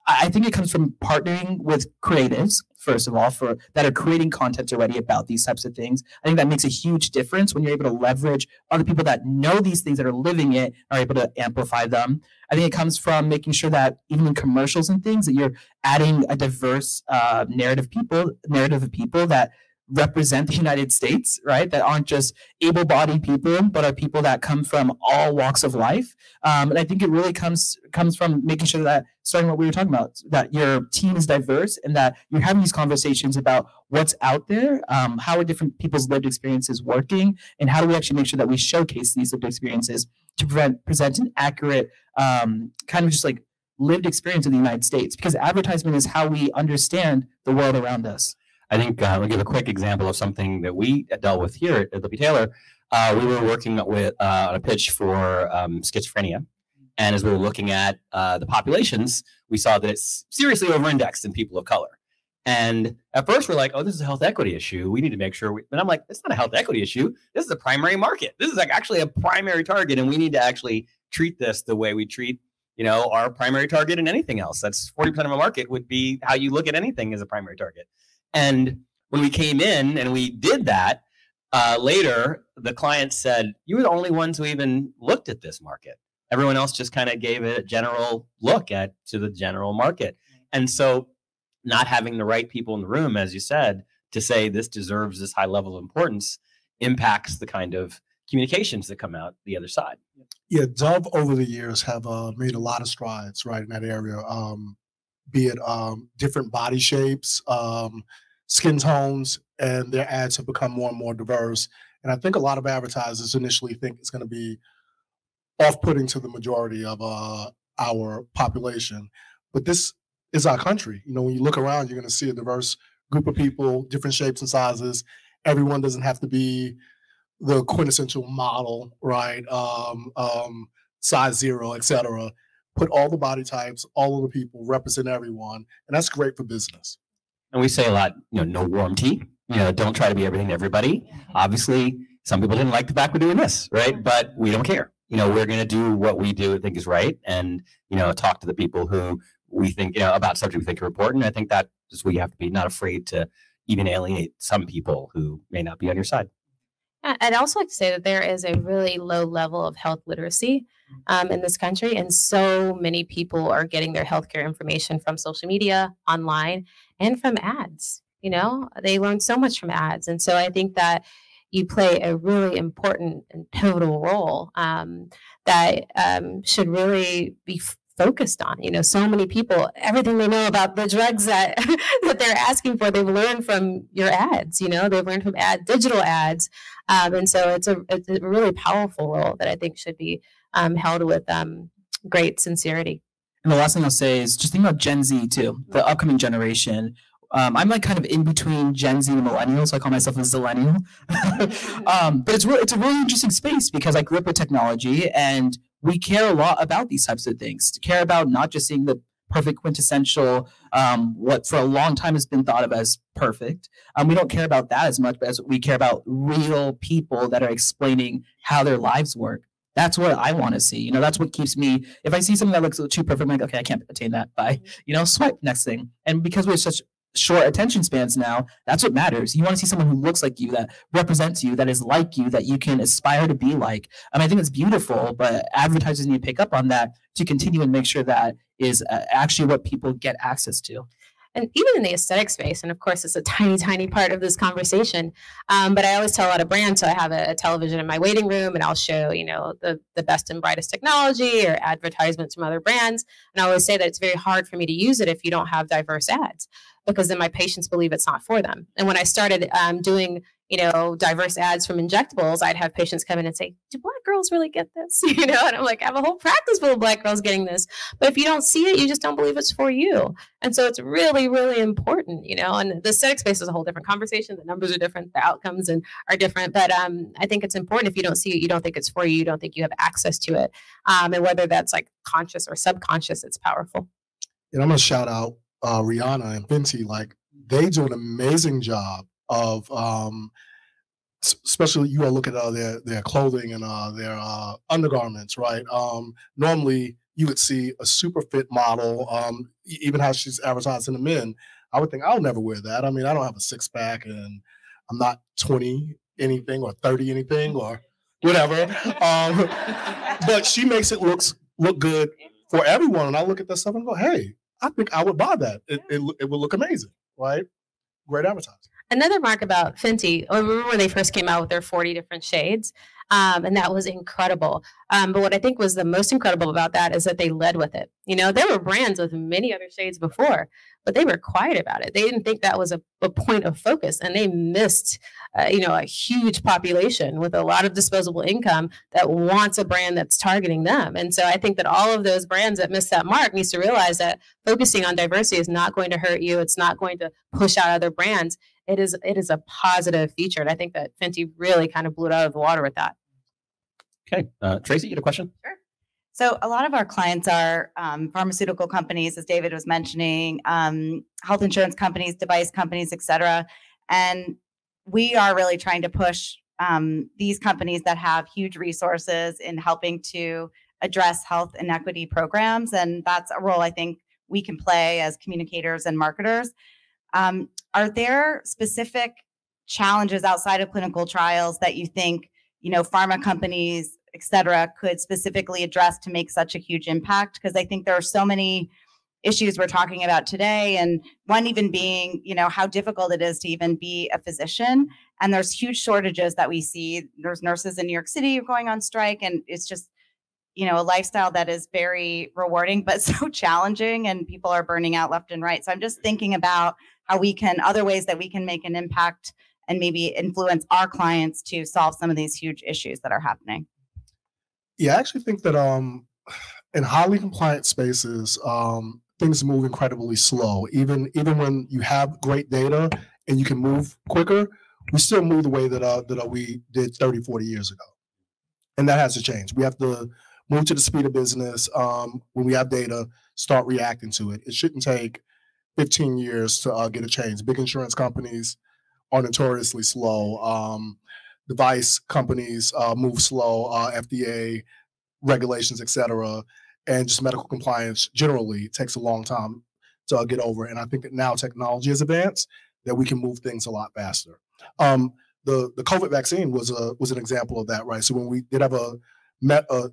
I think it comes from partnering with creatives, first of all, that are creating content already about these types of things. I think that makes a huge difference when you're able to leverage other people that know these things, that are living it, are able to amplify them. I think it comes from making sure that even in commercials and things, that you're adding a diverse narrative of people that represent the United States, right? That aren't just able-bodied people, but are people that come from all walks of life. And I think it really comes from making sure that, starting what we were talking about, that your team is diverse and that you're having these conversations about what's out there, how are different people's lived experiences working, and how do we actually make sure that we showcase these lived experiences to present an accurate kind of just like lived experience of the United States, because advertisement is how we understand the world around us. I think I'll give a quick example of something that we dealt with here at Lippe Taylor. We were working with on a pitch for schizophrenia. And as we were looking at the populations, we saw that it's seriously over-indexed in people of color. And at first we're like, oh, this is a health equity issue. We need to make sure. And I'm like, it's not a health equity issue. This is a primary market. This is like actually a primary target. And we need to actually treat this the way we treat, you know, our primary target and anything else. That's 40% of a market would be how you look at anything as a primary target. And when we came in and we did that, later, the client said, you were the only ones who even looked at this market. Everyone else just kind of gave it a general look to the general market. And so not having the right people in the room, as you said, to say this deserves this high level of importance impacts the kind of communications that come out the other side. Yeah, Dove over the years have made a lot of strides, right, in that area. Be it different body shapes, skin tones, and their ads have become more and more diverse. And I think a lot of advertisers initially think it's going to be off-putting to the majority of our population. But this is our country. You know, when you look around, you're going to see a diverse group of people, different shapes and sizes. Everyone doesn't have to be the quintessential model, right? Size 0, et cetera. put all the body types, all of the people, represent everyone, and that's great for business. And we say a lot, no warm tea. Don't try to be everything to everybody. Obviously, some people didn't like the fact we're doing this, right? But we don't care. We're going to do what we think is right, and talk to the people who we think about subjects we think are important. I think that is where you have to be not afraid to even alienate some people who may not be on your side. I'd also like to say that there is a really low level of health literacy in this country, and so many people are getting their healthcare information from social media, online, and from ads. They learn so much from ads, and so I think that you play a really important and pivotal role that should really be focused on. So many people, everything they know about the drugs that that they're asking for, they've learned from your ads. They've learned from digital ads, and so it's a really powerful role that I think should be held with great sincerity. And the last thing I'll say is just think about Gen Z too, the upcoming generation. I'm like kind of in between Gen Z and millennial, so I call myself a zillennial. But it's a really interesting space because I grew up with technology, and we care a lot about these types of things. To care about not just seeing the perfect quintessential, what for a long time has been thought of as perfect. We don't care about that as much as we care about real people that are explaining how their lives work. That's what I want to see. That's what keeps me. If I see something that looks too perfect, I'm like, okay, I can't attain that. Bye. Swipe next thing. And because we're such short attention spans now, that's what matters. You want to see someone who looks like you, that represents you, that is like you, that you can aspire to be like. I think it's beautiful, but advertisers need to pick up on that to continue and make sure that is actually what people get access to. And even in the aesthetic space, and of course, it's a tiny, tiny part of this conversation. But I always tell a lot of brands, so I have a television in my waiting room, and I'll show, the best and brightest technology or advertisements from other brands. And I always say that it's very hard for me to use it if you don't have diverse ads, because then my patients believe it's not for them. And when I started doing, diverse ads from injectables, I'd have patients come in and say, do Black girls really get this? And I'm like, I have a whole practice full of Black girls getting this. But if you don't see it, you just don't believe it's for you. And so it's really, really important, and the aesthetic space is a whole different conversation. The numbers are different, the outcomes are different. But I think it's important. If you don't see it, you don't think it's for you, you don't think you have access to it. And whether that's like conscious or subconscious, it's powerful. And I'm going to shout out Rihanna and Fenty. Like, they do an amazing job of especially you look at their clothing and their undergarments, right? Normally you would see a super fit model, even how she's advertising the men. I would think I'll never wear that. I mean, I don't have a six pack and I'm not 20 anything or 30 anything or whatever. But she makes it look good for everyone. And I look at that stuff and go, hey, I think I would buy that. It would look amazing, right? Great advertising. Another mark about Fenty, I remember when they first came out with their 40 different shades, and that was incredible. But what I think was the most incredible about that is that they led with it. There were brands with many other shades before, but they were quiet about it. They didn't think that was a point of focus, and they missed, a huge population with a lot of disposable income that wants a brand that's targeting them. And so I think that all of those brands that missed that mark needs to realize that focusing on diversity is not going to hurt you. It's not going to push out other brands. It is a positive feature. And I think that Fenty really kind of blew it out of the water with that. Okay. Tracy, you had a question? Sure. So a lot of our clients are pharmaceutical companies, as David was mentioning, health insurance companies, device companies, et cetera. And we are really trying to push these companies that have huge resources in helping to address health inequity programs. And that's a role I think we can play as communicators and marketers. Are there specific challenges outside of clinical trials that you think, pharma companies, et cetera, could specifically address to make such a huge impact? Because I think there are so many issues we're talking about today. And one even being, how difficult it is to even be a physician. And there's huge shortages that we see. There's nurses in New York City going on strike. And it's just, a lifestyle that is very rewarding, but so challenging, and people are burning out left and right. So I'm just thinking about how other ways that we can make an impact and maybe influence our clients to solve some of these huge issues that are happening. Yeah, I actually think that in highly compliant spaces, things move incredibly slow. Even when you have great data and you can move quicker, we still move the way that we did 30, 40 years ago. And that has to change. We have to move to the speed of business. When we have data, start reacting to it. It shouldn't take 15 years to get a change. Big insurance companies are notoriously slow. Device companies move slow, FDA regulations, et cetera, and just medical compliance generally takes a long time to get over. And I think that now technology has advanced, that we can move things a lot faster. The COVID vaccine was an example of that, right? So when we did have a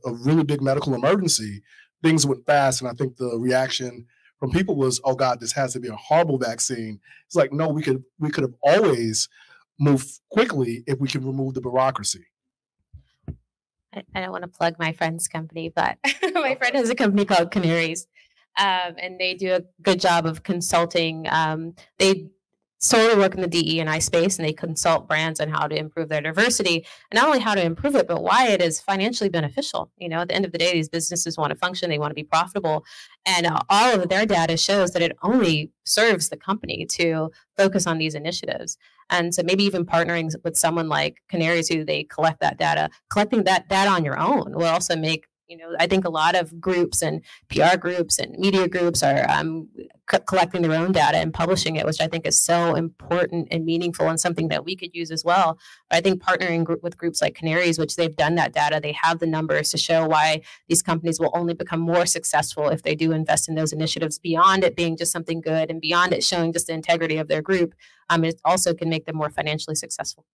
really big medical emergency, things went fast, and I think the reaction from people was, "Oh God, this has to be a horrible vaccine." It's like, no, we could have always moved quickly if we could remove the bureaucracy. I don't want to plug my friend's company, but my friend has a company called Canaries, and they do a good job of consulting. They solely work in the DE&I space, and they consult brands on how to improve their diversity, and not only how to improve it, but why it is financially beneficial. You know, at the end of the day, these businesses want to function, they want to be profitable, and all of their data shows that it only serves the company to focus on these initiatives. And so maybe even partnering with someone like Canaries, who they collect that data, collecting that data on your own will also make, you know, I think a lot of groups and PR groups and media groups are collecting their own data and publishing it, which I think is so important and meaningful and something that we could use as well. But I think partnering with groups like Canaries, which they've done that data, they have the numbers to show why these companies will only become more successful if they do invest in those initiatives, beyond it being just something good and beyond it showing just the integrity of their group. It also can make them more financially successful.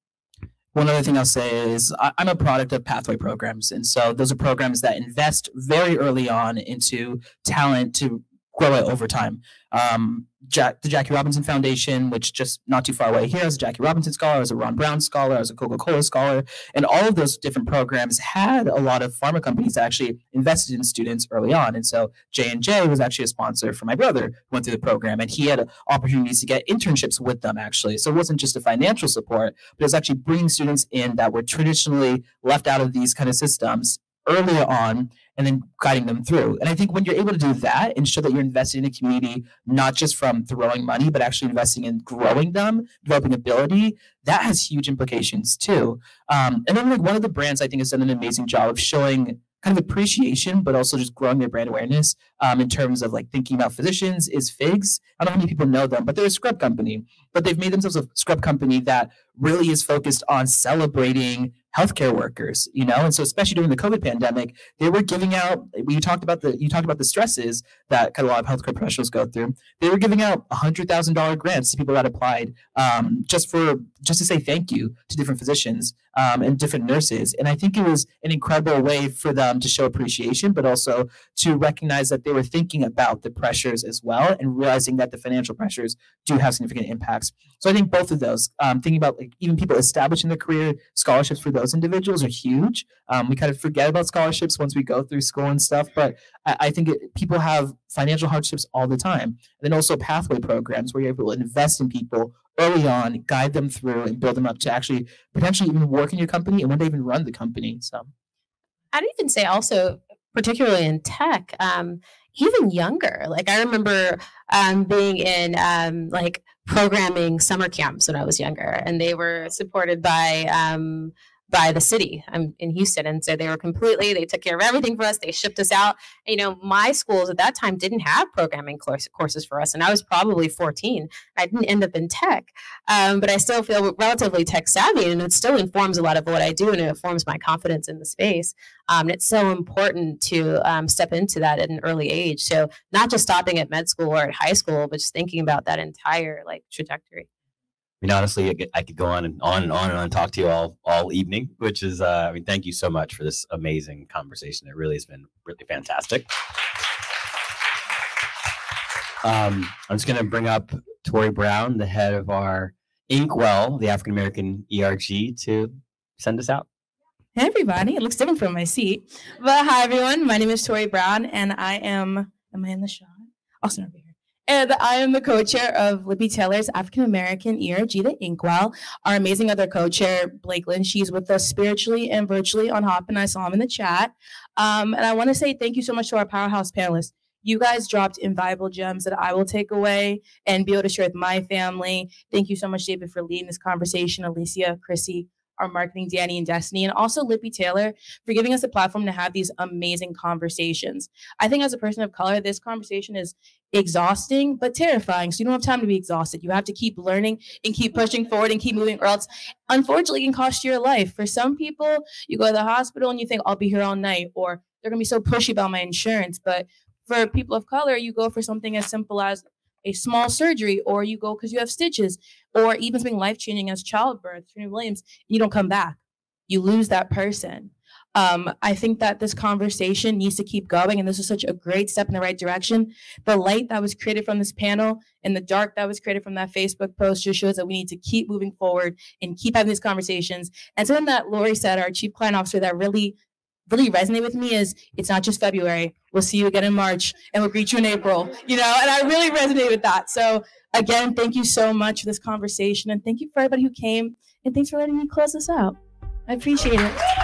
One other thing I'll say is I'm a product of pathway programs. And so those are programs that invest very early on into talent to grow it over time. The Jackie Robinson Foundation, which just not too far away here, as a Jackie Robinson scholar, as a Ron Brown scholar, as a Coca-Cola scholar, and all of those different programs had a lot of pharma companies that actually invested in students early on. And so J&J was actually a sponsor for my brother who went through the program, and he had opportunities to get internships with them, actually. So it wasn't just a financial support, but it was actually bringing students in that were traditionally left out of these kind of systems earlier on, and then guiding them through. And I think when you're able to do that and show that you're investing in a community, not just from throwing money, but actually investing in growing them, developing ability, that has huge implications too. And then like one of the brands I think has done an amazing job of showing kind of appreciation, but also just growing their brand awareness in terms of like thinking about physicians is Figs. I don't know how many people know them, but they're a scrub company. But they've made themselves a scrub company that really is focused on celebrating healthcare workers, you know, and so especially during the COVID pandemic, they were giving out. You talked about the stresses that kind of a lot of healthcare professionals go through. They were giving out $100,000 grants to people that applied, just to say thank you to different physicians and different nurses. And I think it was an incredible way for them to show appreciation, but also to recognize that they were thinking about the pressures as well, and realizing that the financial pressures do have significant impacts. So I think both of those, thinking about like even people establishing their career, scholarships for those individuals are huge. We kind of forget about scholarships once we go through school and stuff, but I think people have financial hardships all the time. And then also pathway programs where you're able to invest in people early on, guide them through, and build them up to actually potentially even work in your company and one day even run the company. So I'd even say also, particularly in tech, even younger. Like I remember being in like programming summer camps when I was younger, and they were supported by the city in Houston. And so they took care of everything for us. They shipped us out. You know, my schools at that time didn't have programming courses for us. And I was probably 14. I didn't end up in tech, but I still feel relatively tech savvy, and it still informs a lot of what I do, and it informs my confidence in the space. And it's so important to step into that at an early age. So not just stopping at med school or at high school, but just thinking about that entire like trajectory. I mean, honestly, I could go on and on and on and on and talk to you all evening, which is, thank you so much for this amazing conversation. It really has been really fantastic. I'm just going to bring up Tori Brown, the head of our Inkwell, the African American ERG, to send us out. Hey, everybody. It looks different from my seat. But hi, everyone. My name is Tori Brown, and I am I in the shot? I'll stand over here. And I am the co-chair of Lippe Taylor's African American ERG, the Inkwell. Our amazing other co-chair, Blake Lynn, she's with us spiritually and virtually on Hop, and I saw him in the chat. And I want to say thank you so much to our powerhouse panelists. You guys dropped invaluable gems that I will take away and be able to share with my family. Thank you so much, David, for leading this conversation. Aleisia, Chrissy, our marketing, Danny and Destiny, and also Lippe Taylor for giving us a platform to have these amazing conversations. I think as a person of color, this conversation is exhausting, but terrifying. So you don't have time to be exhausted. You have to keep learning and keep pushing forward and keep moving, or else, unfortunately, it can cost you your life. For some people, you go to the hospital and you think, I'll be here all night, or they're going to be so pushy about my insurance. But for people of color, you go for something as simple as a small surgery, or you go because you have stitches, or even something life-changing as childbirth, Trinity Williams, and you don't come back. You lose that person. I think that this conversation needs to keep going, and this is such a great step in the right direction. The light that was created from this panel and the dark that was created from that Facebook post just shows that we need to keep moving forward and keep having these conversations. And something that Lori said, our Chief Client Officer, that really resonate with me is, it's not just February. We'll see you again in March and we'll greet you in April, and I really resonate with that. So again, thank you so much for this conversation, and thank you for everybody who came, and thanks for letting me close this out. I appreciate it.